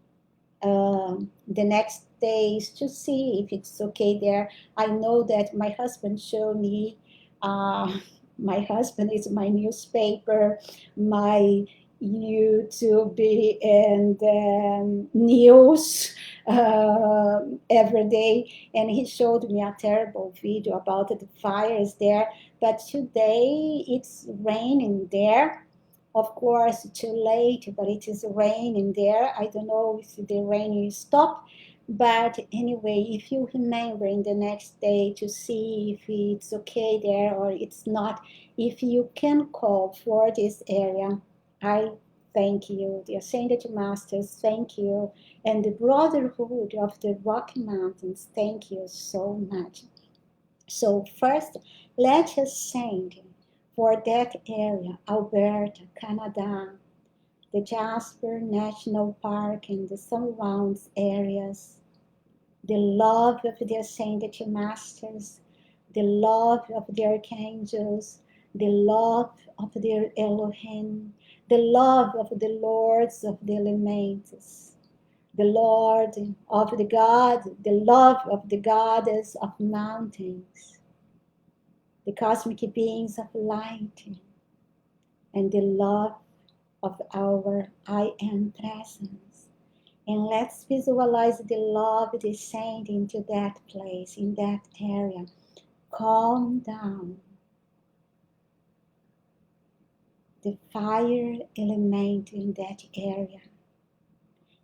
the next days to see if it's okay there. I know that my husband showed me, my husband is my newspaper, my YouTube and news every day, and he showed me a terrible video about the fires there. But today it's raining there, of course, too late, but it is raining there. I don't know if the rain will stop. But anyway, if you remember in the next day to see if it's okay there or it's not, if you can call for this area, I thank you. The Ascended Masters, thank you. And the Brotherhood of the Rocky Mountains, thank you so much. So first, let us send for that area, Alberta, Canada, the Jasper National Park and the surrounds areas, the love of the Ascended Masters, the love of the Archangels, the love of the Elohim, the love of the Lords of the Elements, the Lord of the God, the love of the Goddess of Mountains, the cosmic beings of light, and the love of our I Am presence. And let's visualize the love descending to that place, in that area. Calm down the fire element in that area.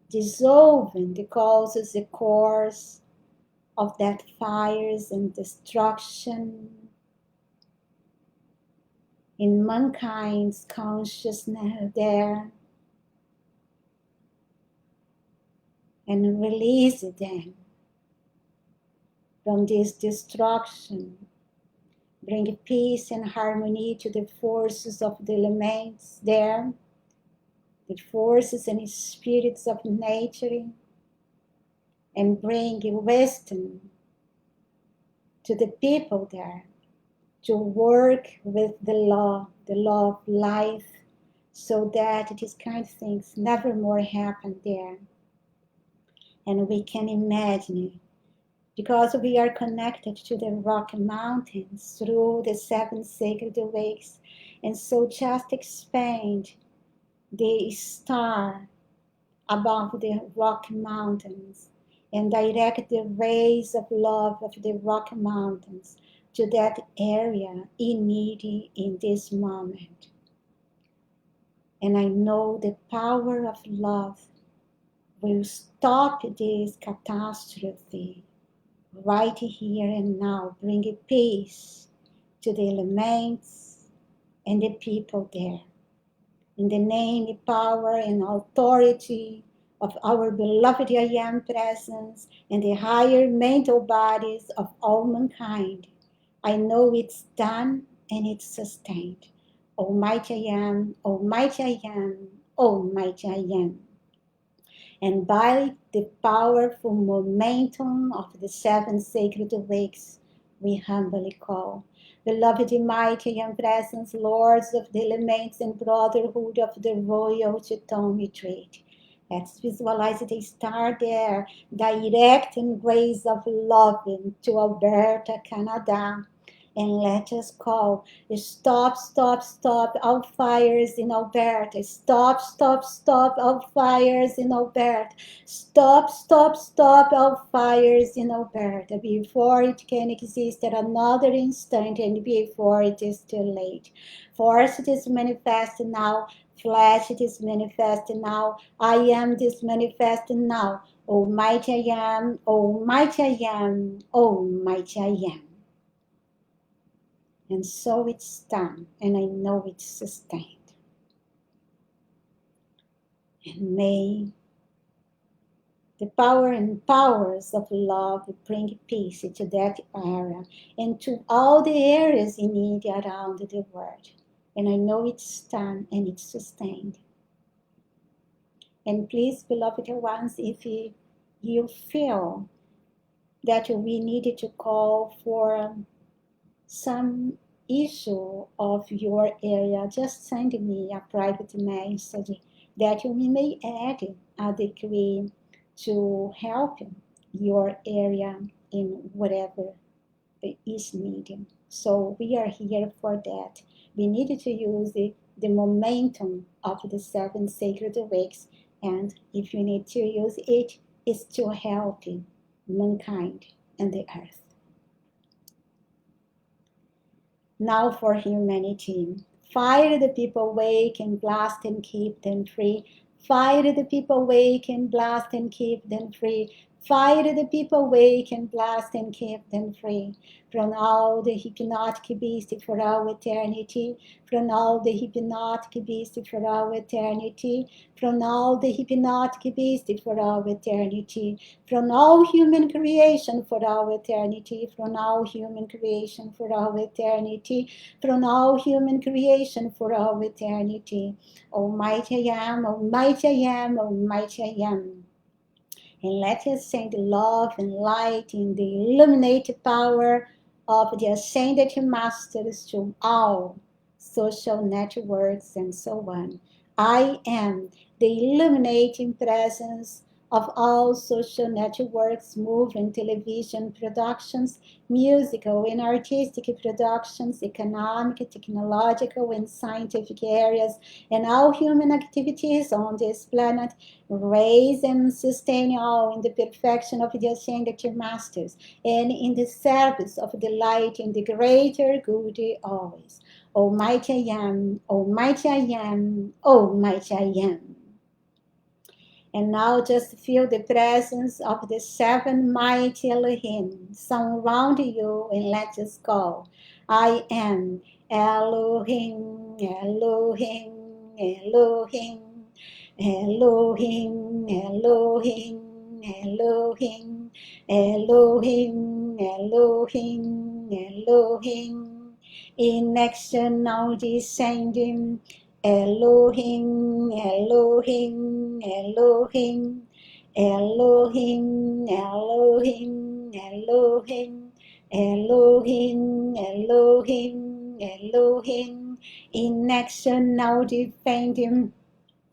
dissolving the causes, the course of that fires and destruction in mankind's consciousness there, and release them from this destruction. Bring peace and harmony to the forces of the elements there, the forces and spirits of nature, and bring wisdom to the people there to work with the law of life, so that these kind of things never more happen there. And we can imagine, because we are connected to the Rocky Mountains through the 7 sacred ways, and so just expand the star above the Rocky Mountains and direct the rays of love of the Rocky Mountains to that area in need in this moment. And I know the power of love will stop this catastrophe right here and now, bringing peace to the elements and the people there. In the name, power, and authority of our beloved I Am presence and the higher mental bodies of all mankind, I know it's done and it's sustained. Almighty I Am, Almighty I Am, Almighty I Am. And by the powerful momentum of the 7 sacred weeks, we humbly call. Beloved mighty and presence, lords of the elements and brotherhood of the royal Teton trade. Let's visualize the star there, direct and rays of love to Alberta, Canada. And let us call, stop, stop, stop all fires in Alberta. Stop, stop, stop all fires in Alberta. Stop, stop, stop all fires in Alberta before it can exist at another instant and before it is too late. Force it is manifest now. Flesh it is manifest now. I am this manifest now. Almighty I am, Almighty I am, Almighty I am. And so it's done, and I know it's sustained. And may the power and powers of love bring peace to that area and to all the areas in India around the world. And I know it's done and it's sustained. And please, beloved ones, if you feel that we needed to call for some issue of your area, just send me a private message that we may add a decree to help your area in whatever is needed. So we are here for that. We need to use the momentum of the 7 sacred weeks, and if you need to use it, it's to help mankind and the earth. Now for humanity. Fire the people wake and blast and keep them free. Fire the people wake and blast and keep them free. Fire the people wake and blast and keep them free. From all the hypnotic beast for all eternity. From all the hypnotic beast for all eternity. From all the hypnotic beast for all eternity. From all human creation for all eternity. From all human creation for all eternity. From all human creation for all eternity. Almighty I am, Almighty I am, Almighty I am. And let us send love and light in the illuminated power of the ascended masters to all social networks and so on. I am the illuminating presence of all social networks, moving television productions, musical and artistic productions, economic, technological, and scientific areas, and all human activities on this planet. Raise and sustain all in the perfection of the ascended masters, and in the service of the light and the greater good always. Almighty I am, Almighty I am, Almighty I am. And now just feel the presence of the seven mighty Elohim surround you and let us go. I am Elohim, Elohim, Elohim, Elohim, Elohim, Elohim, Elohim, Elohim, Elohim. In action now descending. Elohim, Elohim, Elohim, Elohim, Elohim, Elohim, Elohim, Elohim, Elohim. In action now defending.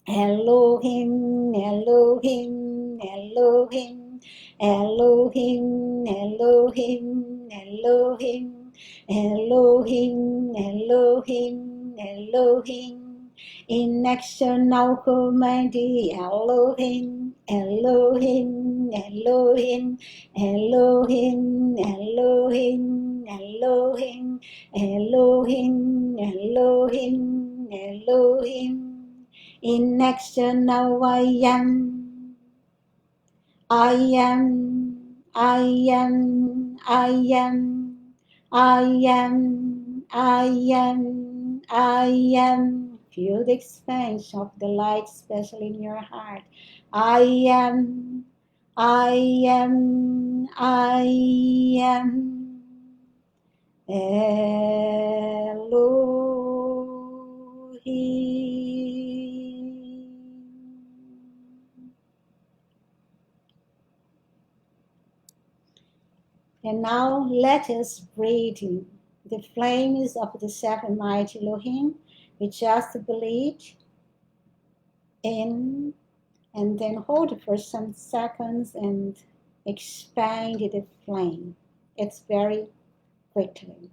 Elohim, Elohim, Elohim, Elohim, Elohim, Elohim, Elohim, Elohim, Elohim. In action now commanding Elohim, Elohim, Elohim, Elohim, Elohim, Elohim, Elohim, Elohim, Elohim. In action now I am, I am, I am, I am, I am, I am, I am. Feel the expansion of the light, especially in your heart. I am, I am, I am. Elohim. And now let us breathe in the flames of the seven mighty Elohim. We just breathe in and then hold for some seconds and expand the flame. It's very quickly.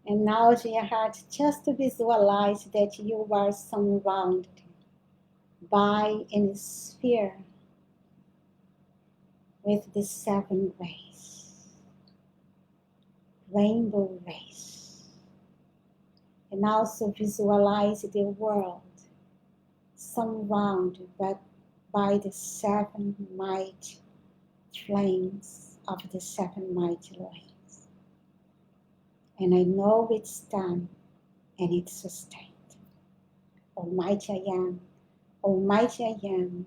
And now, dear heart, just visualize that you are surrounded by a sphere with the seven rays, rainbow rays. And also visualize the world surrounded by the seven mighty flames of the seven mighty Elohim. And I know it's done and it's sustained. Almighty I am, Almighty I am,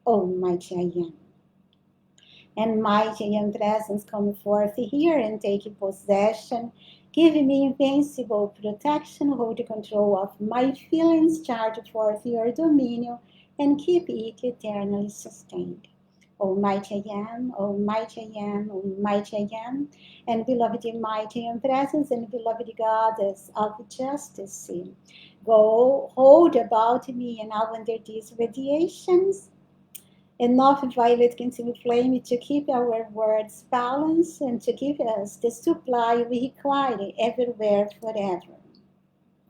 Almighty I am. And mighty I am presence come forth here and take possession. Give me invincible protection, hold control of my feelings, charge forth your dominion, and keep it eternally sustained. Almighty I am, Almighty I am, Almighty I am, and beloved mighty and presence and beloved goddess of justice, go hold about me and now under these radiations, enough violet continued flame to keep our words balanced and to give us the supply we require everywhere forever.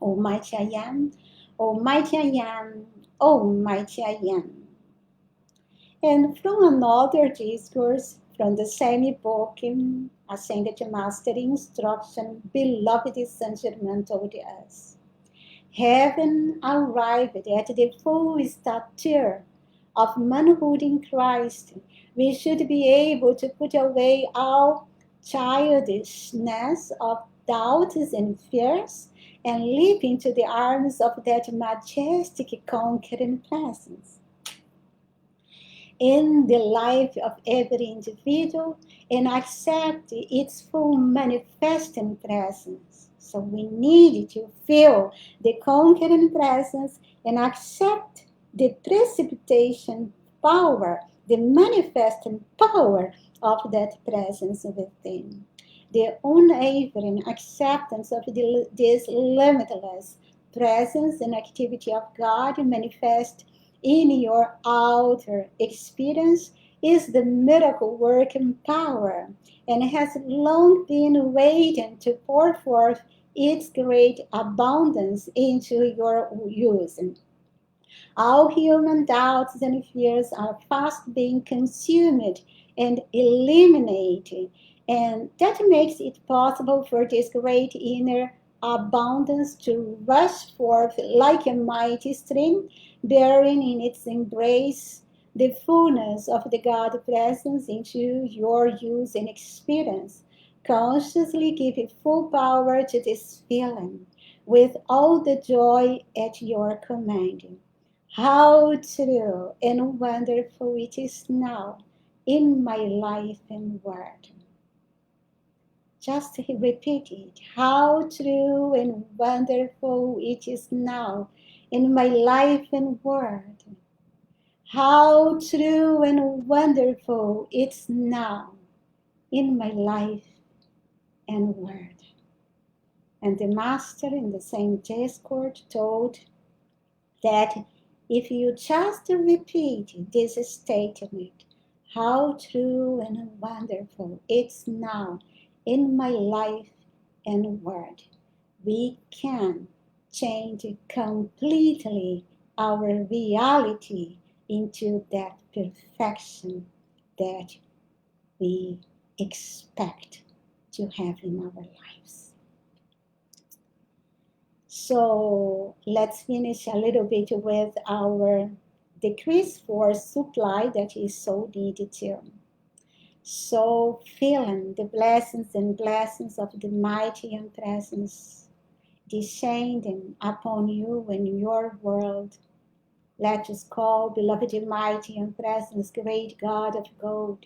Almighty I am, Almighty I am, Almighty I am. And from another discourse, from the same book, Ascended Master Instruction, beloved Saint Germain told us. Having arrived at the full stature of manhood in Christ, we should be able to put away all childishness of doubts and fears and leap into the arms of that majestic conquering presence in the life of every individual and accept its full manifesting presence. So we need to feel the conquering presence and accept the precipitation power, the manifesting power of that presence within. The unwavering acceptance of this limitless presence and activity of God manifest in your outer experience is the miracle working power and has long been waiting to pour forth its great abundance into your use. All human doubts and fears are fast being consumed and eliminated, and that makes it possible for this great inner abundance to rush forth like a mighty stream, bearing in its embrace the fullness of the God presence into your use and experience. Consciously give it full power to this feeling with all the joy at your command. How true and wonderful it is now in my life and word. Just repeat it. How true and wonderful it is now in my life and word. How true and wonderful it's now in my life and word. And the Master in the same Discourse told that if you just repeat this statement, how true and wonderful it's now in my life and word, we can change completely our reality into that perfection that we expect to have in our lives. So let's finish a little bit with our decrease force supply that is so needed too. So feeling the blessings and blessings of the mighty and presence descending upon you and your world. Let us call, beloved mighty and presence, great God of gold.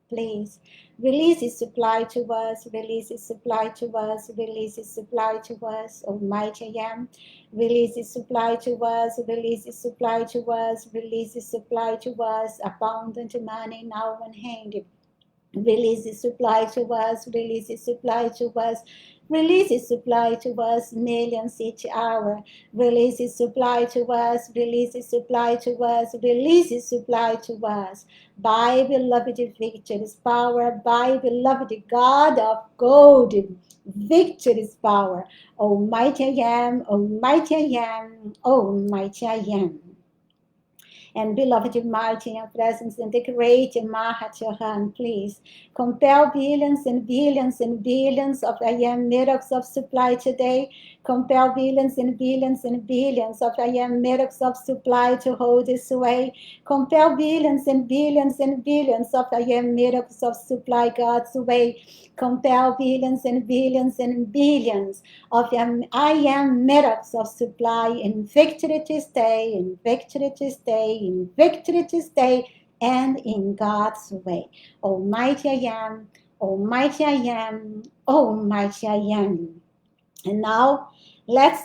Please release His supply to us, release His supply to us, release His supply to us, Almighty I am. Release His supply to us, release His supply to us, release His supply to us, abundant money now in hand. Release His supply to us, release His supply to us, release His supply to us, millions each hour. Release His supply to us, release His supply to us, release His supply to us. By beloved victory's power, by beloved God of gold, victory's power. Almighty I am, Almighty I am, Almighty I am. And beloved mighty and presence in the great Mahachohan, please compel billions and billions and billions of I am miracles of supply today. Compel billions and billions and billions of I am miracles of supply to hold this way. Compel billions and billions and billions of I am miracles of supply God's way. Compel billions and billions and billions of I am miracles of supply in victory to stay, in victory to stay, in victory to stay, and in God's way. Almighty I am, Almighty I am, Almighty I am. And now let's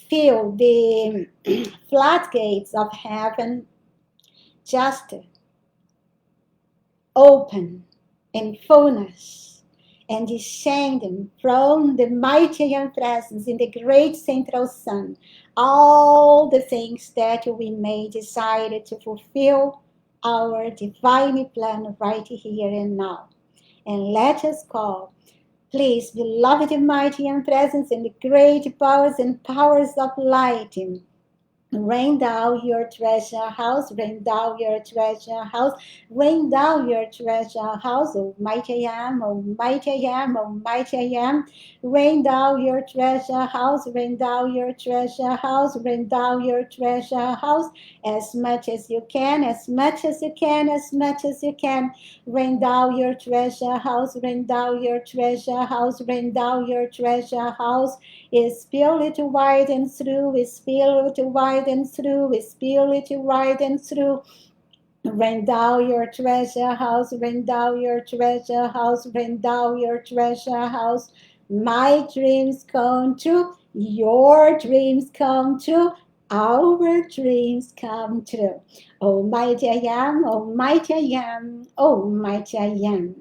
feel the floodgates of heaven just open in fullness and descending from the mighty and presence in the great central sun, all the things that we may desire to fulfill our divine plan right here and now. And let us call, please, beloved mighty and presence in the great powers and powers of light, Rain down your treasure house, rain down your treasure house, rain down your treasure house, Almighty I am, Almighty I am, Almighty I am. Rain down your treasure house, rain down your treasure house, rain down your treasure house, as much as you can, as much as you can, as much as you can. Rain down your treasure house, rain down your treasure house, rain down your treasure house. Is spirit wide and through, is spirit wide and through, is spirit wide and through. Rain down your treasure house, rain down your treasure house, rain down your treasure house. My dreams come true, your dreams come true, our dreams come true. Almighty I am, Almighty I am, Almighty I am.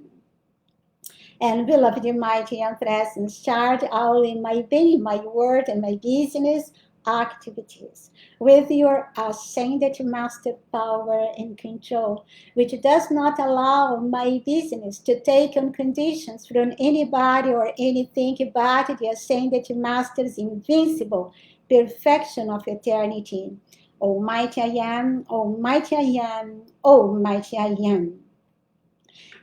And beloved mighty and presence, charge all in my being, my word, and my business activities with your ascended master power and control, which does not allow my business to take on conditions from anybody or anything but the ascended master's invincible perfection of eternity. Almighty I am, Almighty I am, Almighty I am.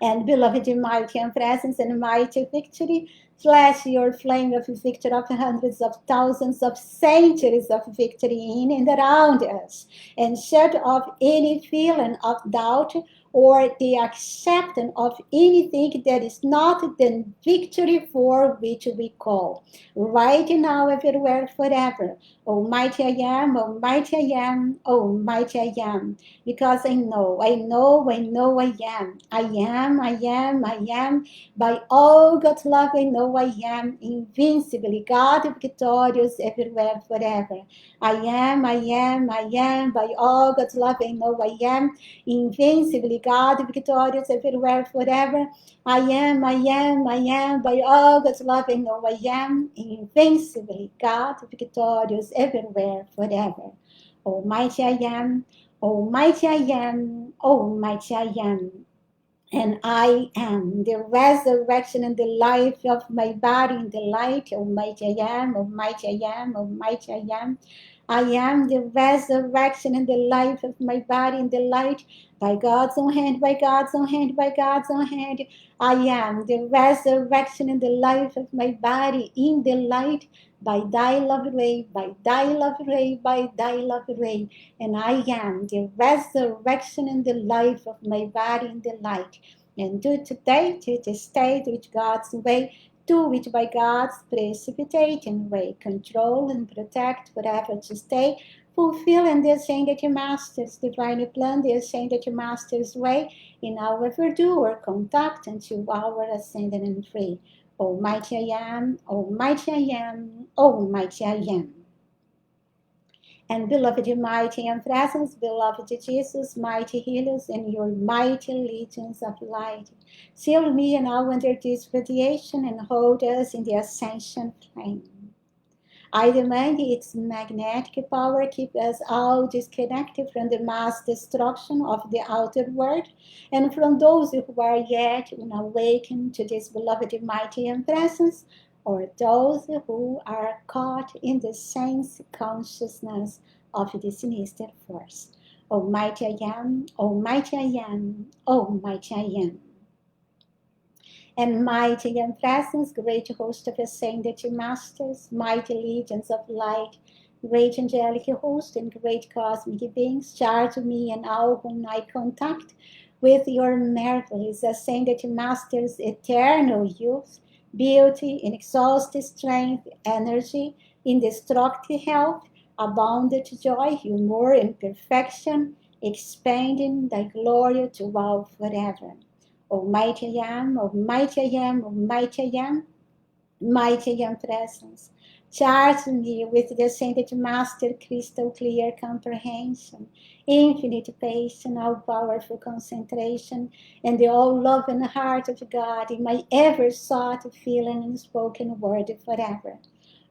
And beloved in mighty and presence and mighty victory, flash your flame of victory of hundreds of thousands of centuries of victory in and around us, and shut off any feeling of doubt or the acceptance of anything that is not the victory for which we call. Right now, everywhere, forever. Almighty I am, Almighty I am, Almighty I am. Because I know, I know, I know I am. I am, I am, I am. By all God's love, I know I am. Invincibly, God victorious everywhere, forever. I am, I am, I am. By all God's love, I know I am. Invincibly, God victorious everywhere, forever. I am, I am, I am. By all God's love, I know I am. Invincibly, God victorious everywhere, forever. Almighty I am. Almighty I am, Almighty I am, and I am the resurrection and the life of my body in the light. Almighty I am, Almighty I am, Almighty I am. I am the resurrection and the life of my body in the light. By God's own hand, by God's own hand, by God's own hand. I am the resurrection and the life of my body in the light. By thy love ray, by thy love ray, by thy love ray. And I am the resurrection and the life of my body in the light. And do today to the state which God's way, to which by God's precipitating way, control and protect whatever to stay, fulfilling the ascended Master's divine plan, the ascended Master's way, in our do or contact unto our ascended and free. Almighty I am, Almighty I am, Almighty I am. And beloved mighty and presence, beloved Jesus, mighty healers, and your mighty legions of light, seal me and now under this radiation and hold us in the ascension flame. I demand its magnetic power keep us all disconnected from the mass destruction of the outer world and from those who are yet unawakened to this beloved mighty and presence, or those who are caught in the sense consciousness of the sinister force. Almighty I am, Almighty I am, Almighty I am. And mighty and presence, great host of ascended masters, mighty legions of light, great angelic host and great cosmic beings, charge me and all whom I contact with your marvelous ascended masters' eternal youth, beauty, inexhausted strength, energy, indestructible health, abundant joy, humor, and perfection, expanding thy glory to all forever. Almighty I am, Almighty I am, Almighty I am, mighty I am presence. Charge me with the ascended master crystal clear comprehension, infinite patience, all powerful concentration, and the all loving heart of God in my ever sought feeling and spoken word forever.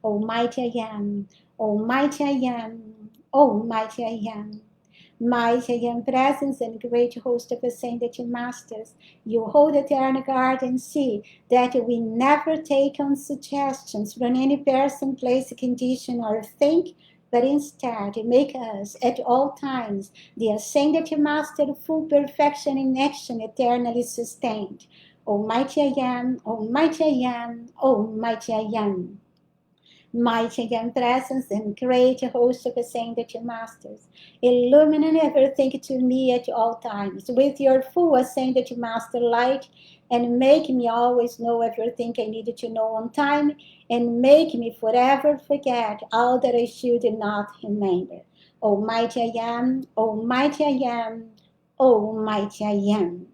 Almighty I am, Almighty I am, Almighty I am. Mighty and presence and great host of ascended masters, you hold eternal guard and see that we never take on suggestions from any person, place, condition, or thing but instead make us at all times the ascended Master, full perfection in action, eternally sustained. Almighty I am, Almighty I am, Almighty I am. Mighty and presence and great host of ascended masters, illumine everything to me at all times with your full ascended master light, and make me always know everything I needed to know on time, and make me forever forget all that I should not remember. Almighty I am, Almighty I am, Almighty I am.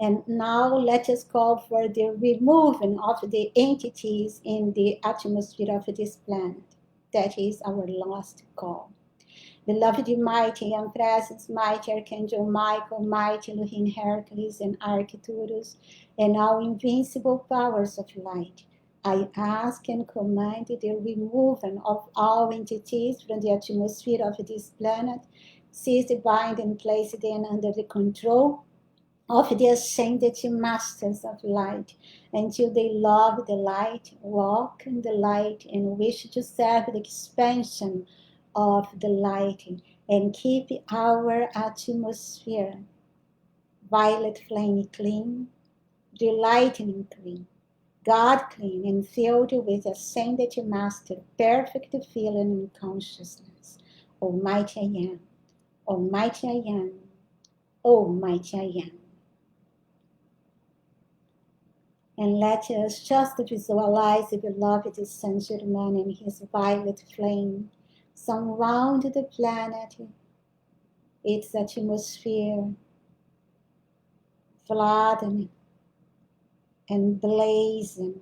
And now let us call for the removing of the entities in the atmosphere of this planet. That is our last call. Beloved mighty and presence, mighty Archangel Michael, mighty Elohim Hercules and Arcturus, and all invincible powers of light, I ask and command the removal of all entities from the atmosphere of this planet, seize, bind, and place them under the control of the ascended masters of light, until they love the light, walk in the light, and wish to serve the expansion of the light, and keep our atmosphere violet flame clean, the lightning clean, God clean, and filled with ascended master, perfect feeling and consciousness. Almighty I am, Almighty I am, Almighty I am. And let us just visualize the beloved Saint Germain and his violet flame surround the planet, its atmosphere, flooding and blazing,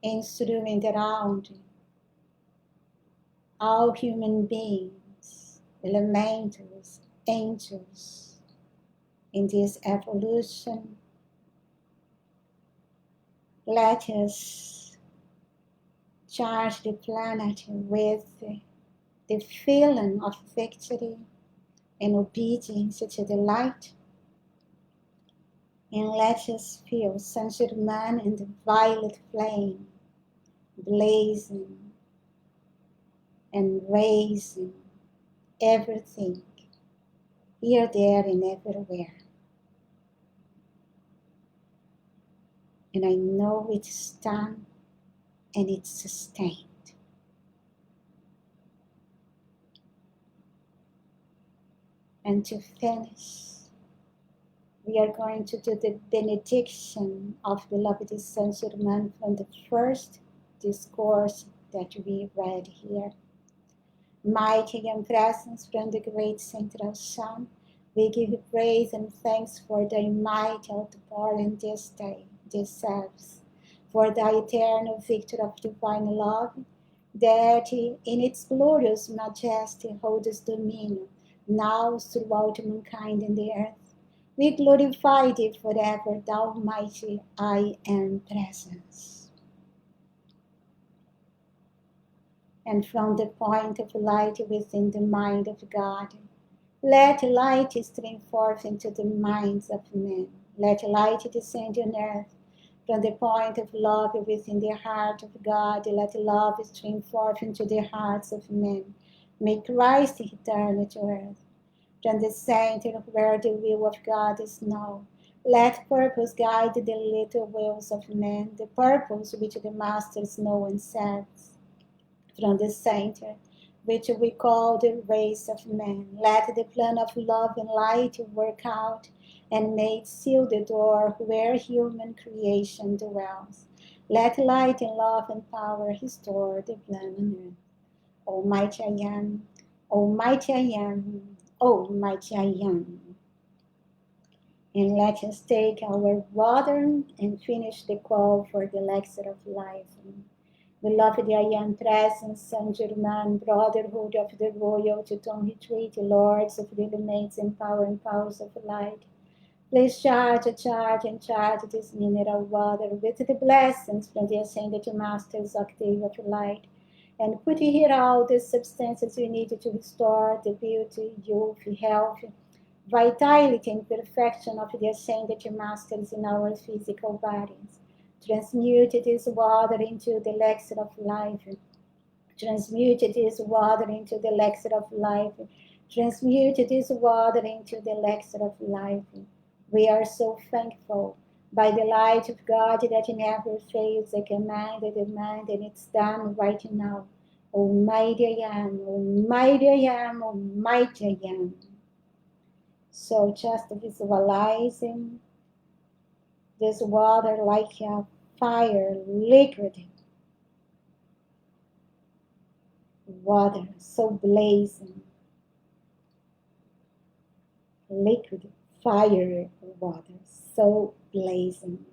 instrument around all human beings, elementals, angels, in this evolution. Let us charge the planet with the feeling of victory and obedience to the light. And let us feel Saint Germain and the violet flame blazing and raising everything, here, there, and everywhere. And I know it's done and it's sustained. And to finish, we are going to do the benediction of beloved Saint Germain from the first discourse that we read here. Mighty and presence from the great central sun, we give you praise and thanks for thy might outpouring this day, this service, for thy eternal victory of divine love, that in its glorious majesty holds dominion, now throughout mankind and the earth. We glorify thee forever, thou mighty I am presence. And from the point of light within the mind of God, let light stream forth into the minds of men. Let light descend on earth. From the point of love within the heart of God, let love stream forth into the hearts of men. May Christ return to earth. From the center where the will of God is known, let purpose guide the little wills of men, the purpose which the masters know and serves. From the center, which we call the race of men, let the plan of love and light work out, and may it seal the door where human creation dwells. Let light and love and power restore the plan on earth. Almighty I am, Almighty I am, Almighty I am. And let us take our water and finish the call for the Elixir of Life. Beloved I am presence, Saint Germain, brotherhood of the royal Teuton retreat, lords of the elements and powers of light. Please charge this mineral water with the blessings from the ascended masters octave of light, and put here all the substances you need to restore the beauty, youth, health, vitality, and perfection of the ascended masters in our physical bodies. Transmute this water into the elixir of life. Transmute this water into the elixir of life. Transmute this water into the elixir of life. We are so thankful by the light of God that never fails. I command, I demand, and it's done right now. Almighty I am, Almighty I am, Almighty I am. So just visualizing this water like a fire, liquid water, so blazing, liquid fire water, so blazing.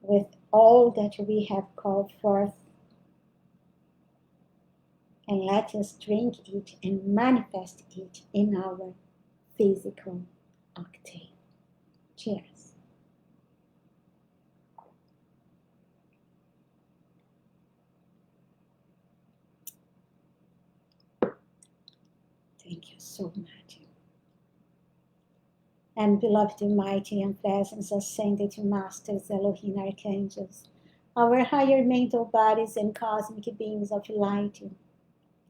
With all that we have called forth, and let us drink it and manifest it in our physical octave. Cheers. Thank you so much. And beloved, mighty and presence ascended masters, Elohim archangels, our higher mental bodies and cosmic beings of light,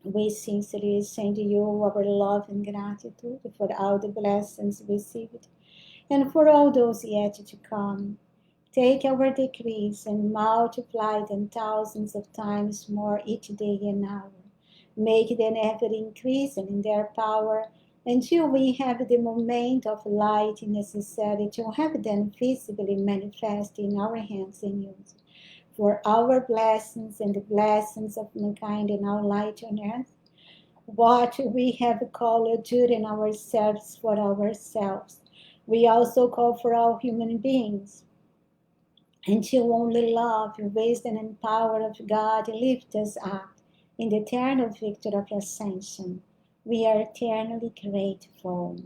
we sincerely send you our love and gratitude for all the blessings received and for all those yet to come. Take our decrees and multiply them thousands of times more each day and hour. Make them ever increasing in their power until we have the moment of light necessary to have them visibly manifest in our hands and use. For our blessings and the blessings of mankind and our light on earth, what we have called during our search for ourselves, we also call for all human beings, until only love, wisdom, and power of God lift us up in the eternal victory of ascension. We are eternally grateful.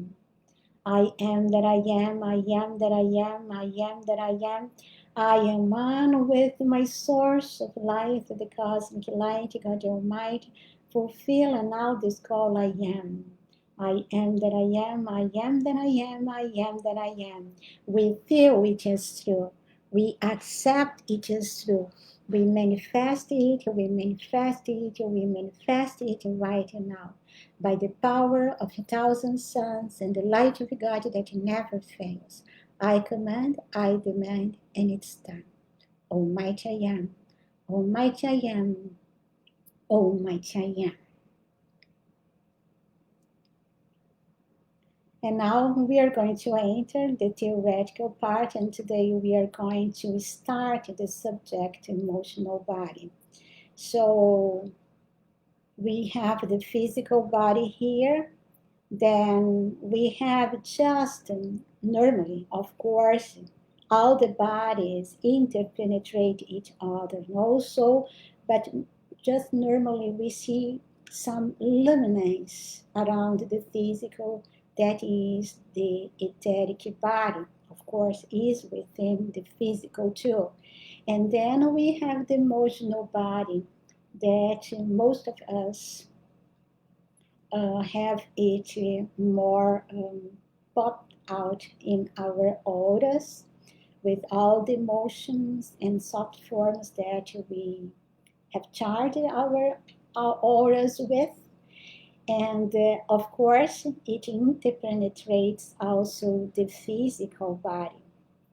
I am that I am, I am that I am, I am that I am. I am one with my source of life, the cosmic light, God Almighty. Fulfill and now this call I am. I am that I am, I am that I am, I am that I am. We feel it is true. We accept it is true. We manifest it, we manifest it, we manifest it right now. By the power of 1,000 suns and the light of God that never fails. I command, I demand, and it's done. Almighty I am, Almighty I am, Almighty I am. And now we are going to enter the theoretical part, and today we are going to start the subject emotional body. So we have the physical body here, then we have just normally, of course, all the bodies interpenetrate each other also, but just normally we see some luminance around the physical, that is the etheric body, of course, is within the physical too. And then we have the emotional body that most of us have it more popped out in our auras with all the emotions and soft forms that we have charged our auras with. And of course, it interpenetrates also the physical body.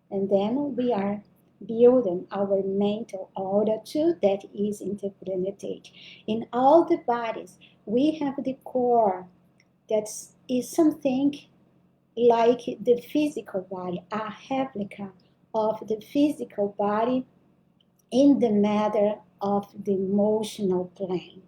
And then we are building our mental aura too, that is interpenetrated. In all the bodies, we have the core that is something like the physical body, a replica of the physical body in the matter of the emotional plane.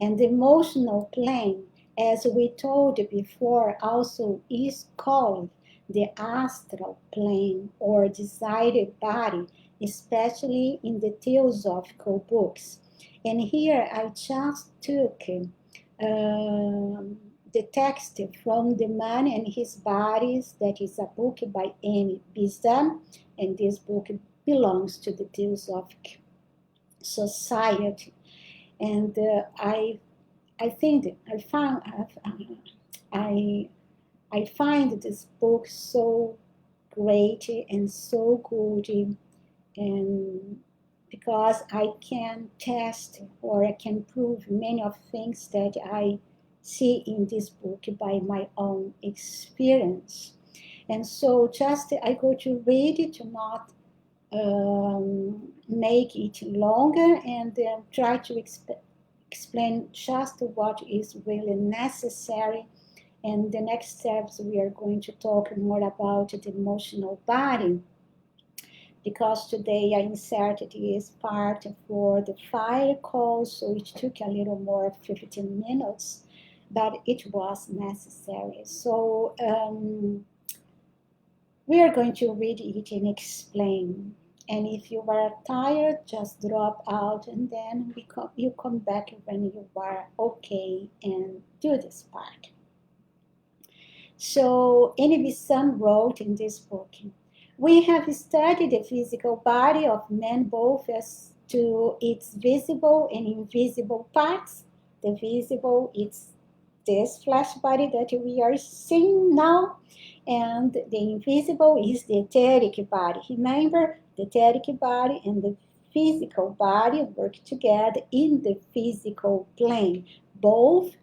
And the emotional plane, as we told before, also is called the astral plane or desired body, especially in the theosophical books. And here I just took the text from The Man and His Bodies, that is a book by Amy Bizan, and this book belongs to the Theosophic Society. And I think I I find this book so great and so good, and because I can test or I can prove many of things that I see in this book by my own experience. And so just I go to read it to not make it longer, and try to explain just what is really necessary. And the next steps, we are going to talk more about the emotional body, because today I inserted this part for the fire call, so it took a little more 15 minutes, but it was necessary. So we are going to read it and explain. And if you are tired, just drop out, and then you come back when you are okay and do this part. So N.B. Sun wrote in this book, we have studied the physical body of man both as to its visible and invisible parts. The visible is this flesh body that we are seeing now, and the invisible is the etheric body. Remember, the etheric body and the physical body work together in the physical plane. Both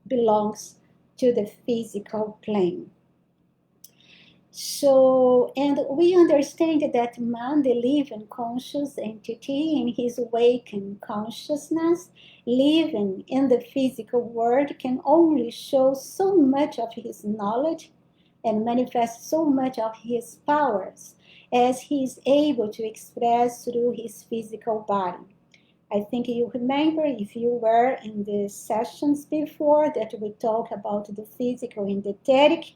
belongs to the physical plane. So, and we understand that man, the living conscious entity in his awakened consciousness, living in the physical world, can only show so much of his knowledge and manifest so much of his powers as he is able to express through his physical body. I think you remember, if you were in the sessions before, that we talk about the physical and the etheric.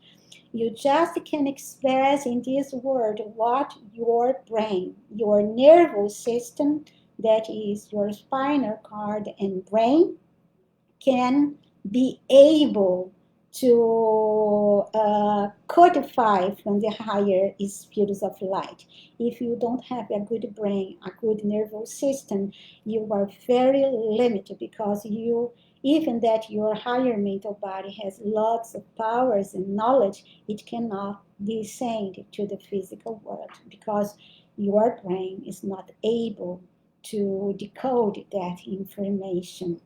You just can express in this word what your brain, your nervous system, that is your spinal cord and brain, can be able to codify from the higher spirits of light. If you don't have a good brain, a good nervous system, you are very limited, because you, even that your higher mental body has lots of powers and knowledge, it cannot descend to the physical world, because your brain is not able to decode that information.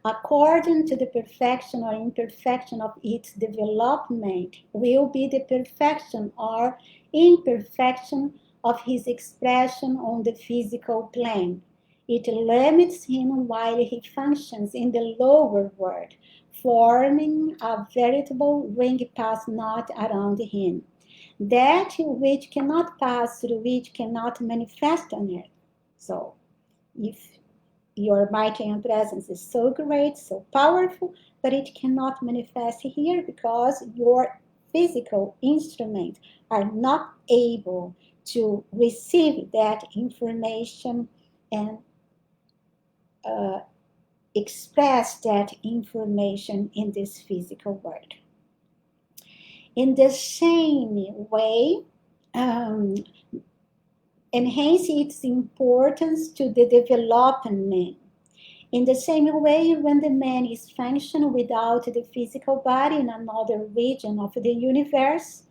According to the perfection or imperfection of its development, will be the perfection or imperfection of his expression on the physical plane. It limits him while he functions in the lower world, forming a veritable ring pass knot around him. That which cannot pass through which cannot manifest on earth. So, if your mighty and presence is so great, so powerful, but it cannot manifest here because your physical instruments are not able to receive that information and express that information in this physical world. In the same way, enhance its importance to the development. In the same way, when the man is functioning without the physical body in another region of the universe,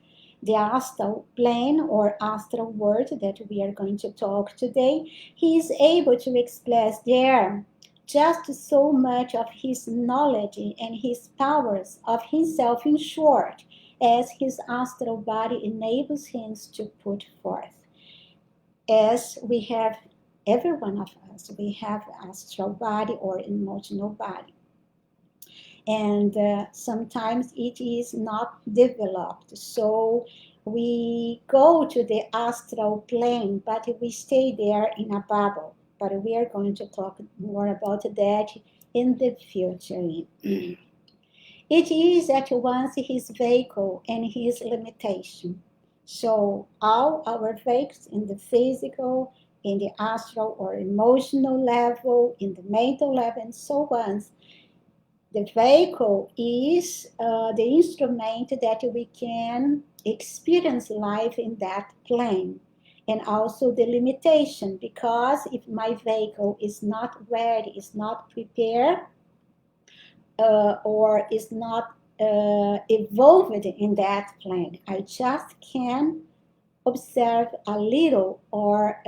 the astral plane or astral world that we are going to talk today, he is able to express there just so much of his knowledge and his powers of himself, in short, as his astral body enables him to put forth. As we have, every one of us, we have astral body or emotional body. And sometimes it is not developed. So we go to the astral plane, but we stay there in a bubble. But we are going to talk more about that in the future. It is at once his vehicle and his limitation. So all our vehicles in the physical, in the astral or emotional level, in the mental level, and so on, the vehicle is the instrument that we can experience life in that plane. And also the limitation, because if my vehicle is not ready, is not prepared, or is not evolved in that plane. I just can observe a little or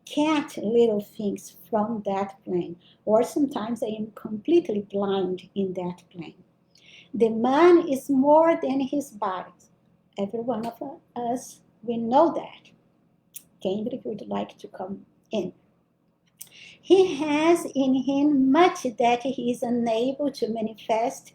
catch little things from that plane. Or sometimes I am completely blind in that plane. The man is more than his body. Every one of us, we know that. Cambridge would like to come in. He has in him much that he is unable to manifest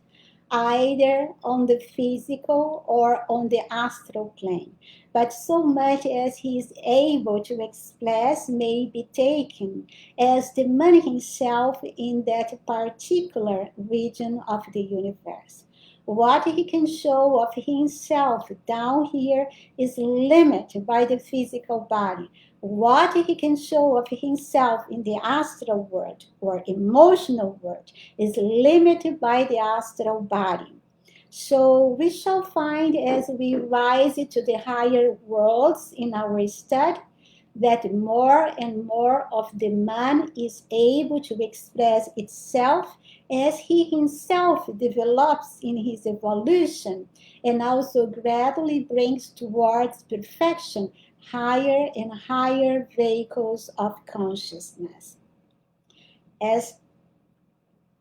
either on the physical or on the astral plane, but so much as he is able to express may be taken as the man himself in that particular region of the universe. What he can show of himself down here is limited by the physical body. What he can show of himself in the astral world or emotional world is limited by the astral body. So we shall find as we rise to the higher worlds in our study that more and more of the man is able to express itself as he himself develops in his evolution and also gradually brings towards perfection higher and higher vehicles of consciousness. As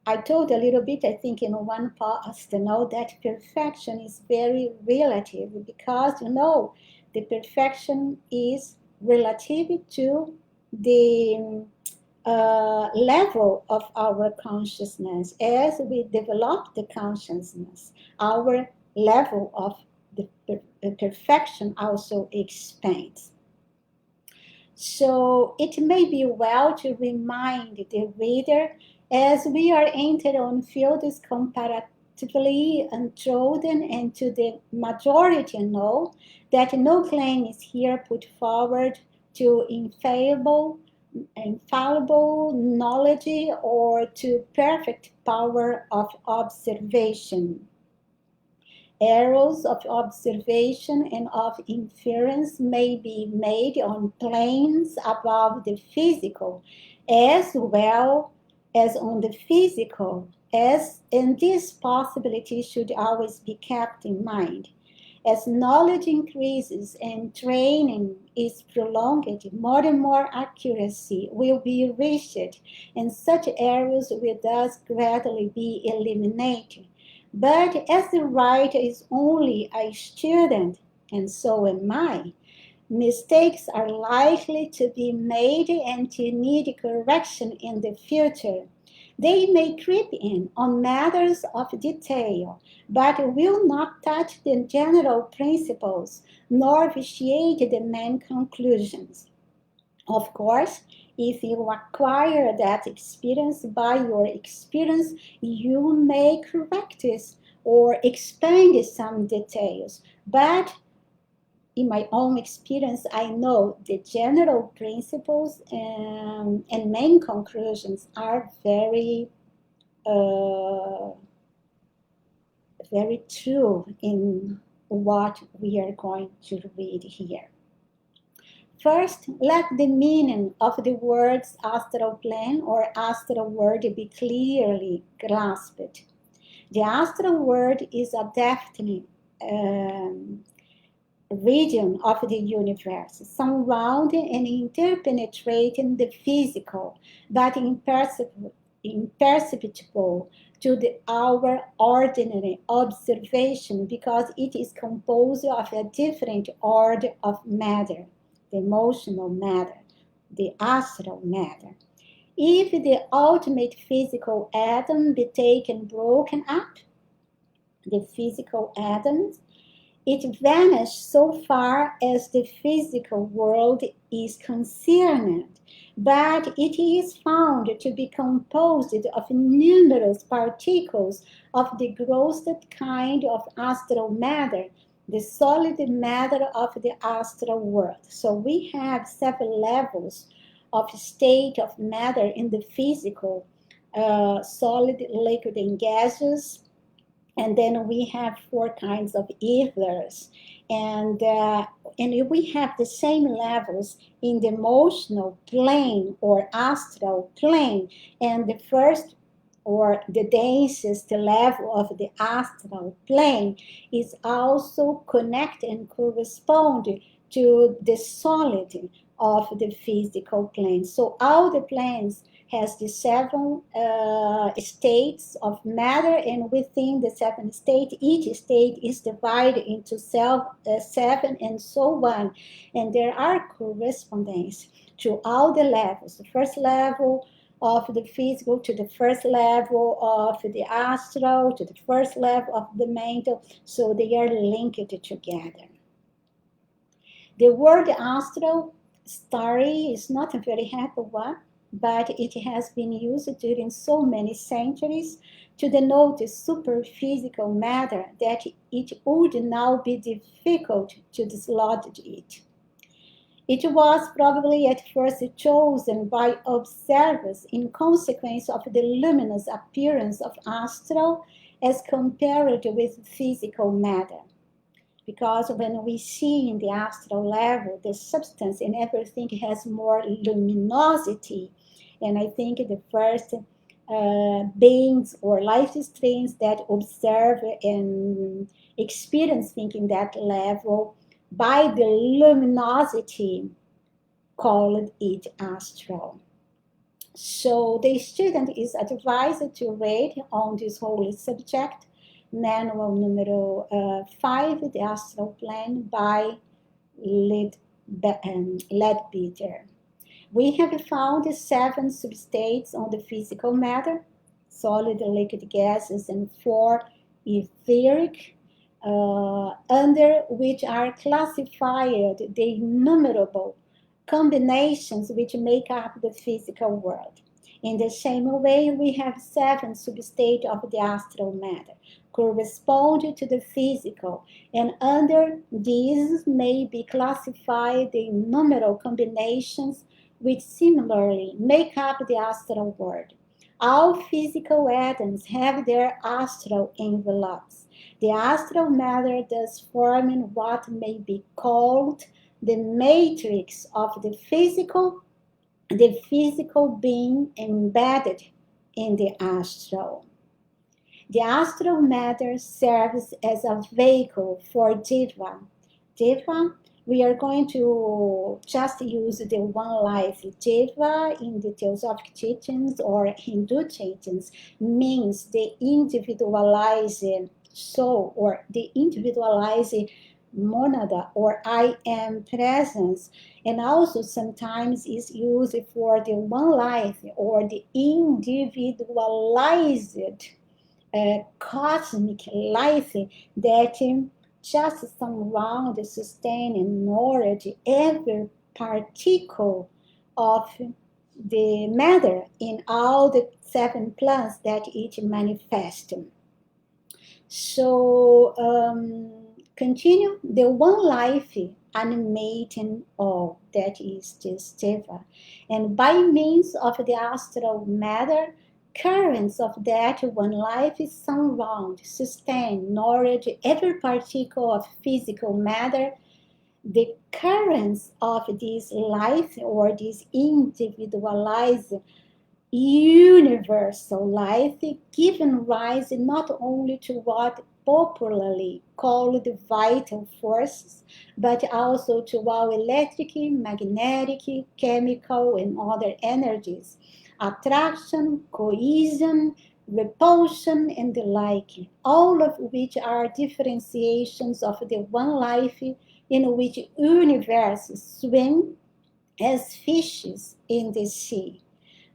I told a little bit, I think in one past, that perfection is very relative because, the perfection is relative to the level of our consciousness. As we develop the consciousness, our level of the perfection also expands. So it may be well to remind the reader as we are entered on fields comparatively untrodden and to the majority know that no claim is here put forward to infallible knowledge or to perfect power of observation. Errors of observation and of inference may be made on planes above the physical as well as on the physical, and this possibility should always be kept in mind. As knowledge increases and training is prolonged, more and more accuracy will be reached, and such errors will thus gradually be eliminated. But as the writer is only a student, and so am I, mistakes are likely to be made and to need correction in the future. They may creep in on matters of detail, but will not touch the general principles nor vitiate the main conclusions. Of course, if you acquire that experience by your experience, you may correct it or expand some details. But in my own experience, I know the general principles and main conclusions are very, very true in what we are going to read here. First, let the meaning of the words astral plane or astral world be clearly grasped. The astral world is a definite region of the universe, surrounding and interpenetrating the physical, but imperceptible to our ordinary observation because it is composed of a different order of matter. The emotional matter, the astral matter. If the ultimate physical atom be taken broken up, the physical atoms, it vanished so far as the physical world is concerned, but it is found to be composed of numerous particles of the grossest kind of astral matter, the solid matter of the astral world. So we have several levels of state of matter in the physical, solid, liquid, and gaseous. And then we have 4 kinds of ethers. And we have the same levels in the emotional plane or astral plane. And the first or the densest level of the astral plane is also connected and correspond to the solid of the physical plane. So all the planes has the seven states of matter, and within the seven states, each state is divided into seven and so on. And there are correspondence to all the levels. The first level of the physical to the first level of the astral to the first level of the mental, so they are linked together. The word astral starry is not a very happy one, but it has been used during so many centuries to denote the superphysical matter that it would now be difficult to dislodge it. It was probably at first chosen by observers in consequence of the luminous appearance of astral as compared with physical matter. Because when we see in the astral level, the substance and everything has more luminosity. And I think the first beings or life streams that observe and experience thinking that level by the luminosity called it astral. So the student is advised to read on this whole subject, manual numero 5, the astral plane by Leadbeater. We have found 7 substates on the physical matter, solid, liquid, gases, and 4 etheric, under which are classified the innumerable combinations which make up the physical world. In the same way, we have 7 substates of the astral matter, corresponding to the physical, and under these may be classified the innumerable combinations which similarly make up the astral world. All physical atoms have their astral envelopes. The astral matter thus forming what may be called the matrix of the physical being embedded in the astral. The astral matter serves as a vehicle for Diva. Diva, we are going to just use the one life. Diva in the Theosophic teachings or Hindu teachings means the individualized soul or the individualized monada or I am presence, and also sometimes is used for the one life or the individualized cosmic life that just surround, sustain, and nourish every particle of the matter in all the 7 plans that it manifests. So, continue the one life animating all that is this Deva. And by means of the astral matter, currents of that one life surround, sustain, nourish every particle of physical matter. The currents of this life or this individualized universal life given rise not only to what popularly called vital forces, but also to all electric, magnetic, chemical, and other energies, attraction, cohesion, repulsion, and the like, all of which are differentiations of the one life in which universes swim as fishes in the sea.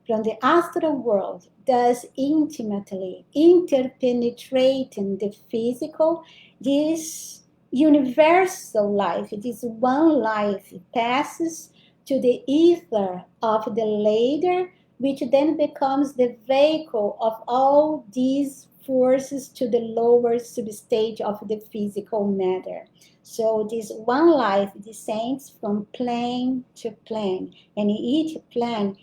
From the astral world, thus intimately interpenetrating the physical, this universal life, this one life, passes to the ether of the later, which then becomes the vehicle of all these forces to the lower substage of the physical matter. So this one life descends from plane to plane, and each plane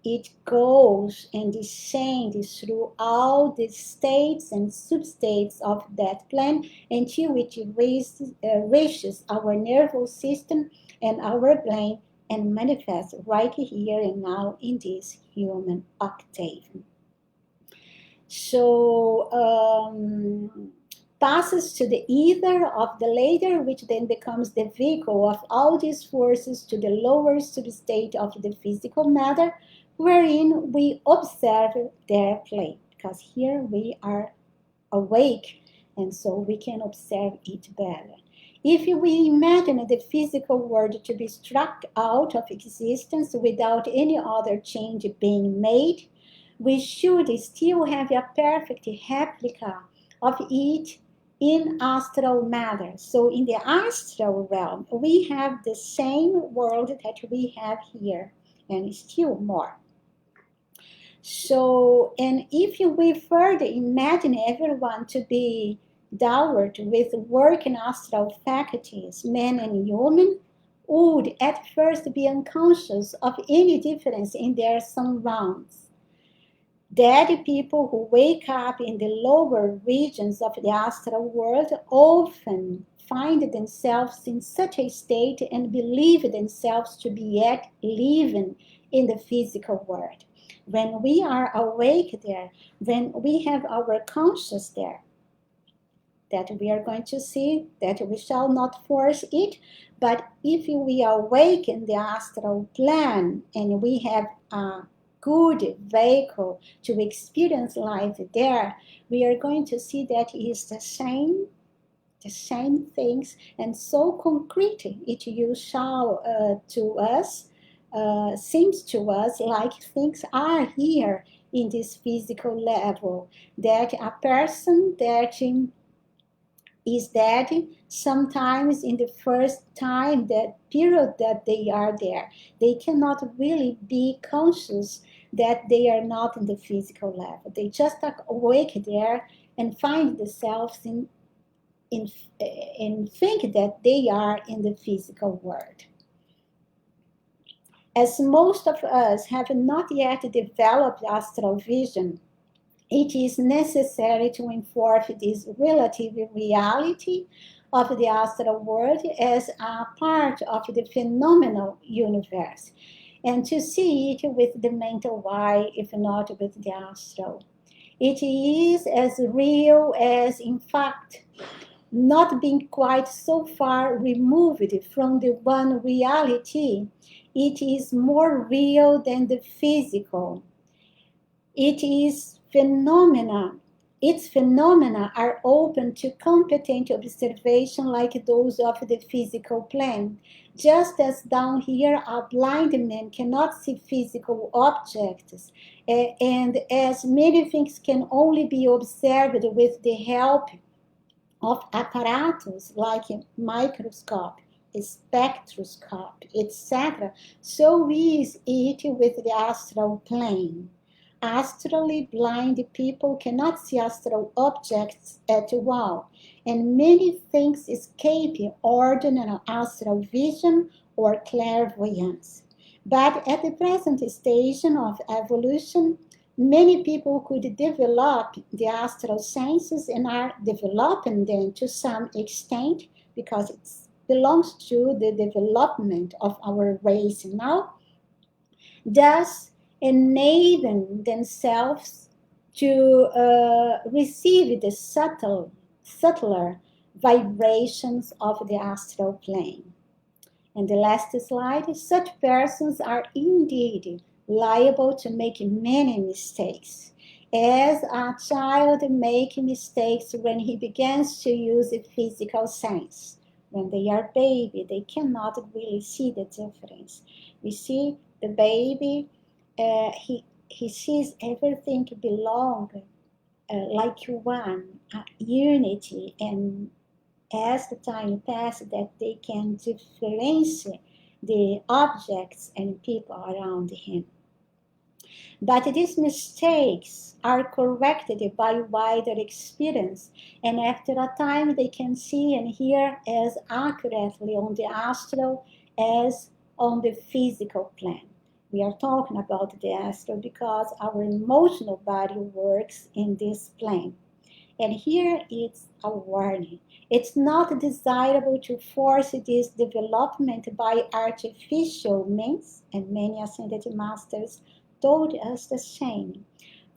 it goes and descends through all the states and substates of that plane until it reaches our nervous system and our brain and manifests right here and now in this human octave. So passes to the ether of the later, which then becomes the vehicle of all these forces to the lower substate of the physical matter, wherein we observe their play. Because here we are awake, and so we can observe it better. If we imagine the physical world to be struck out of existence without any other change being made, we should still have a perfect replica of it in astral matter. So in the astral realm, we have the same world that we have here, and still more. So, and if we further imagine everyone to be dowered with working astral faculties, men and women, would at first be unconscious of any difference in their surroundings. Dead people who wake up in the lower regions of the astral world often find themselves in such a state and believe themselves to be yet living in the physical world. When we are awake there, when we have our conscious there, that we are going to see, that we shall not force it, but if we awake in the astral plane and we have a good vehicle to experience life there, we are going to see that it is the same things, and so concrete it you shall to us, seems to us like things are here in this physical level, that a person that is that sometimes in the first time, that period that they are there, they cannot really be conscious that they are not in the physical level. They just awake there and find themselves and think that they are in the physical world. As most of us have not yet developed astral vision, it is necessary to enforce this relative reality of the astral world as a part of the phenomenal universe, and to see it with the mental eye, if not with the astral. It is as real as, in fact, not being quite so far removed from the one reality, it is more real than the physical. It is phenomena. Its phenomena are open to competent observation like those of the physical plane. Just as down here a blind man cannot see physical objects, and as many things can only be observed with the help of apparatus like a microscope, a spectroscope, etc., so is it with the astral plane. Astrally blind people cannot see astral objects at all, and many things escape ordinary astral vision or clairvoyance. But at the present stage of evolution, many people could develop the astral senses and are developing them to some extent because it belongs to the development of our race now, thus enabling themselves to receive the subtler vibrations of the astral plane. And the last slide, such persons are indeed liable to make many mistakes. As a child makes mistakes when he begins to use the physical sense. When they are baby, they cannot really see the difference. We see the baby, he sees everything belong like one, unity, and as the time passes, that they can differentiate the objects and people around him. But these mistakes are corrected by wider experience, and after a time they can see and hear as accurately on the astral as on the physical plane. We are talking about the astral because our emotional body works in this plane. And here it's a warning. It's not desirable to force this development by artificial means, and many ascended masters told us the same.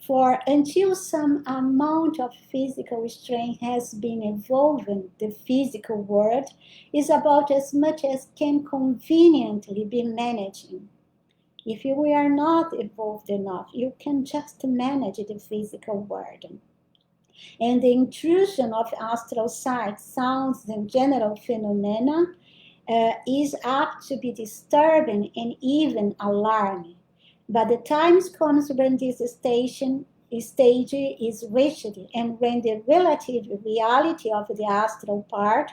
For until some amount of physical strength has been evolving, the physical world is about as much as can conveniently be managed. If you are not evolved enough, you can just manage the physical world. And the intrusion of astral sights, sounds, and general phenomena is apt to be disturbing and even alarming. But the time comes when this stage is reached, and when the relative reality of the astral part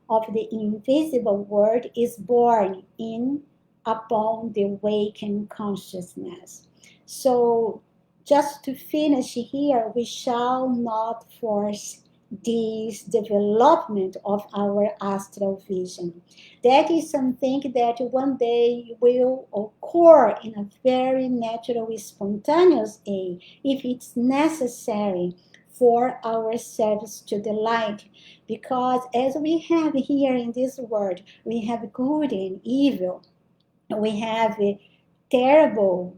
of the invisible world is born in upon the awakened consciousness. So, just to finish here, we shall not force this development of our astral vision. That is something that one day will occur in a very natural, spontaneous way if it's necessary for our service to the light. Because as we have here in this world, we have good and evil. We have terrible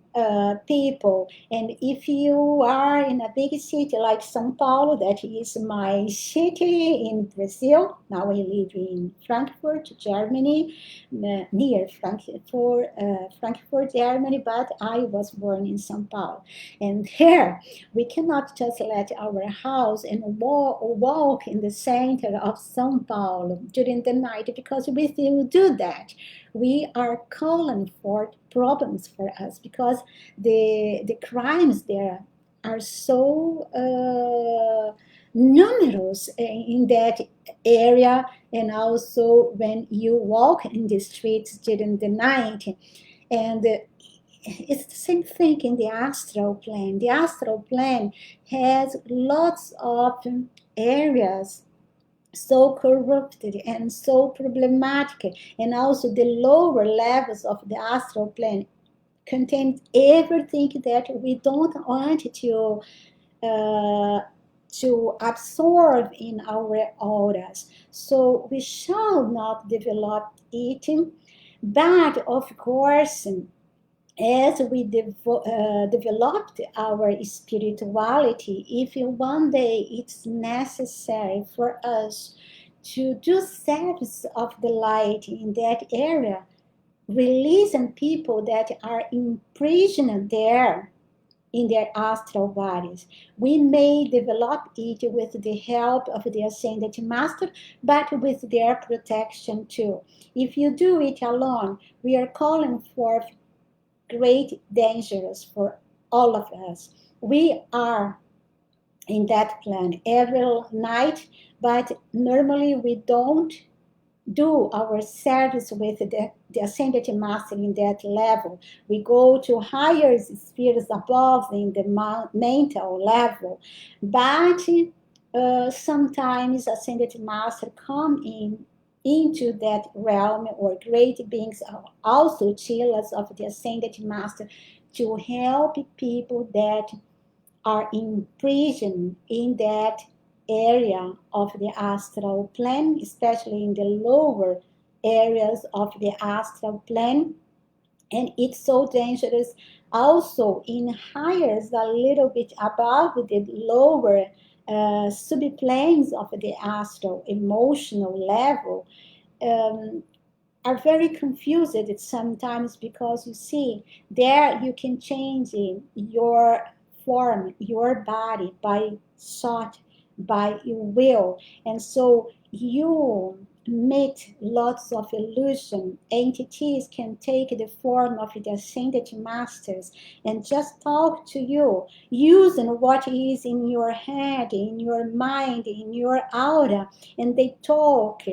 people. And if you are in a big city like São Paulo, that is my city in Brazil, now I live in Frankfurt, Germany, near Frankfurt, Germany, but I was born in São Paulo. And here, we cannot just let our house and walk in the center of São Paulo during the night, because we will do that, we are calling for problems for us, because the crimes there are so numerous in that area, and also when you walk in the streets during the night. And it's the same thing in the astral plane. The astral plane has lots of areas so corrupted and so problematic, and also the lower levels of the astral plane contain everything that we don't want uh, to absorb in our auras. So we shall not develop it, but of course, as we developed our spirituality, if one day it's necessary for us to do service of the light in that area, releasing people that are imprisoned there in their astral bodies, we may develop it with the help of the Ascended Master, but with their protection too. If you do it alone, we are calling for great dangers for all of us. We are in that plan every night, but normally we don't do our service with the Ascended Master in that level. We go to higher spheres above in the mental level, but sometimes Ascended Master come into that realm, or great beings are also chillers of the Ascended Master, to help people that are imprisoned in that area of the astral plane, especially in the lower areas of the astral plane. And it's so dangerous also in higher, a little bit above the lower subplanes of the astral emotional level, are very confused sometimes, because you see, there you can change your form, your body, by thought, by your will. And so you meet lots of illusion. Entities can take the form of the Ascended Masters and just talk to you, using what is in your head, in your mind, in your aura, and they talk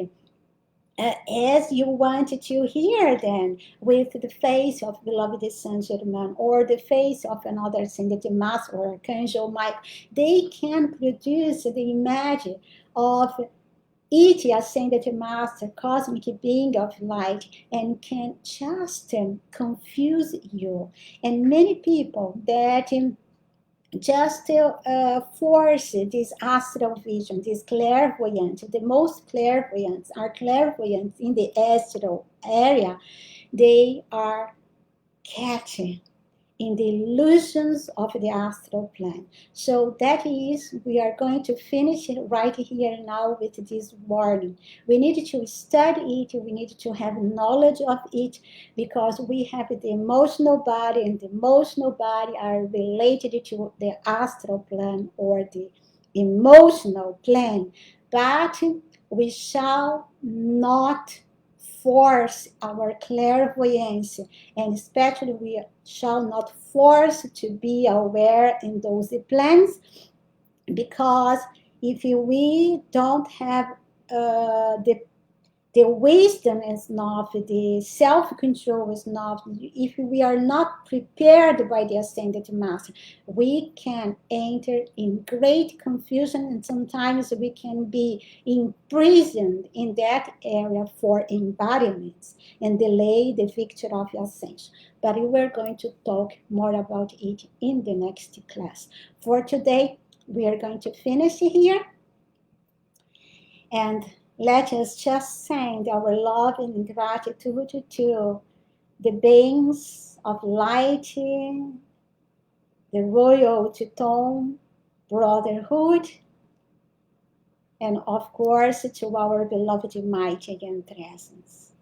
as you wanted to hear them, with the face of beloved Saint Germain, or the face of another Ascended Master or Archangel Michael. They can produce the image of each Ascended Master, cosmic being of light, and can just confuse you. And many people that just force this astral vision, this clairvoyant. The most clairvoyants are clairvoyants in the astral area. They are catching in the illusions of the astral plane. So that is, we are going to finish it right here now with this warning. We need to study it, we need to have knowledge of it, because we have the emotional body, and the emotional body are related to the astral plane or the emotional plane. But we shall not force our clairvoyance, and especially we shall not force to be aware in those plans, because if we don't have the wisdom is not, the self-control is not, if we are not prepared by the ascended master, we can enter in great confusion, and sometimes we can be imprisoned in that area for embodiments and delay the victory of ascension. But we are going to talk more about it in the next class. For today, we are going to finish here, and let us just send our love and gratitude to the beings of light, the Royal Teton Brotherhood, and of course to our beloved Mighty and Presence.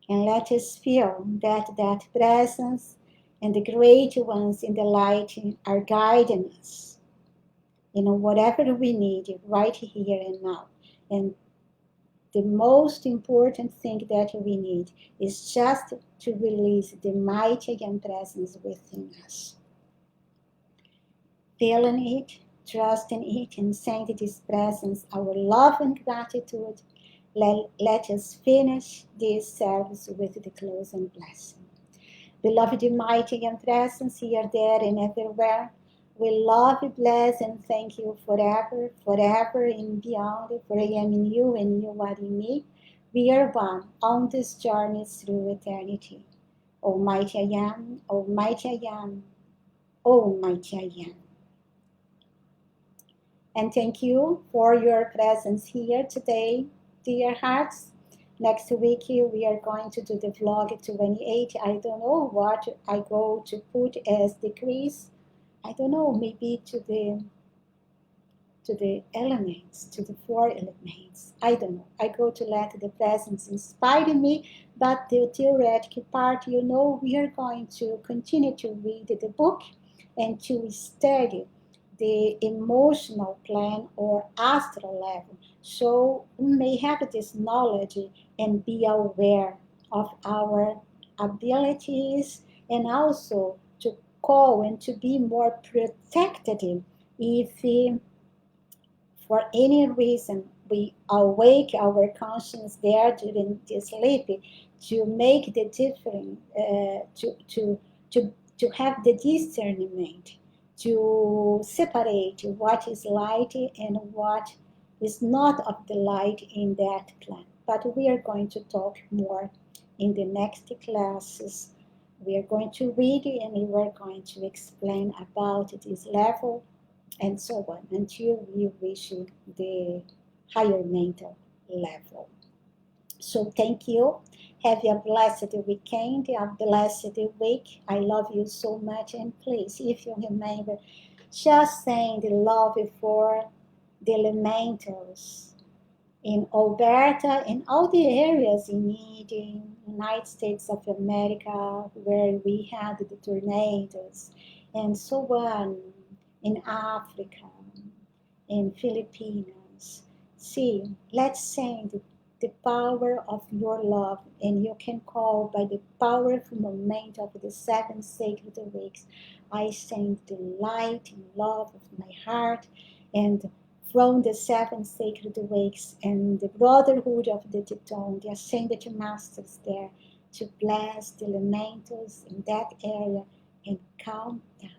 And let us feel that that presence and the great ones in the light are guiding us in whatever we need right here and now. And the most important thing that we need is just to release the mighty and presence within us. Feeling it, trusting it, and sending this presence our love and gratitude. Let us finish this service with the closing blessing. Beloved mighty and presence here, there, and everywhere, we love, bless, and thank you forever, forever and beyond, for I am in you and you are in me. We are one on this journey through eternity. Almighty I am, Almighty I am, Almighty I am. And thank you for your presence here today, dear hearts. Next week we are going to do the vlog 28. I don't know what I go to put as decrease. I don't know, maybe to the elements, to the 4 elements. I don't know. I go to let the presence inspire me, but the theoretical part, we are going to continue to read the book and to study the emotional plan or astral level. So we may have this knowledge and be aware of our abilities, and also to call and to be more protective if for any reason we awake our conscience there during the sleep, to make the difference, to have the discernment, to separate what is light and what is not of the light in that plan. But we are going to talk more in the next classes. We are going to read and we are going to explain about this level and so on until we reach the higher mental level. So thank you. Have a blessed weekend, a blessed week. I love you so much. And please, if you remember, just send love for the elementals in Alberta and all the areas in need in United States of America where we had the tornadoes and so on, in Africa, in Philippines. See, let's send the power of your love, and you can call by the powerful moment of the 7 sacred weeks. I send the light and love of my heart, and from the 7 sacred weeks and the brotherhood of the Teton, the ascended masters there, to bless the elementals in that area and calm down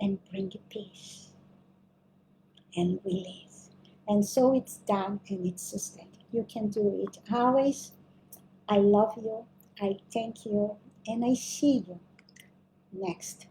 and bring peace and release. And so it's done and it's sustained. You can do it always. I love you. I thank you. And I see you next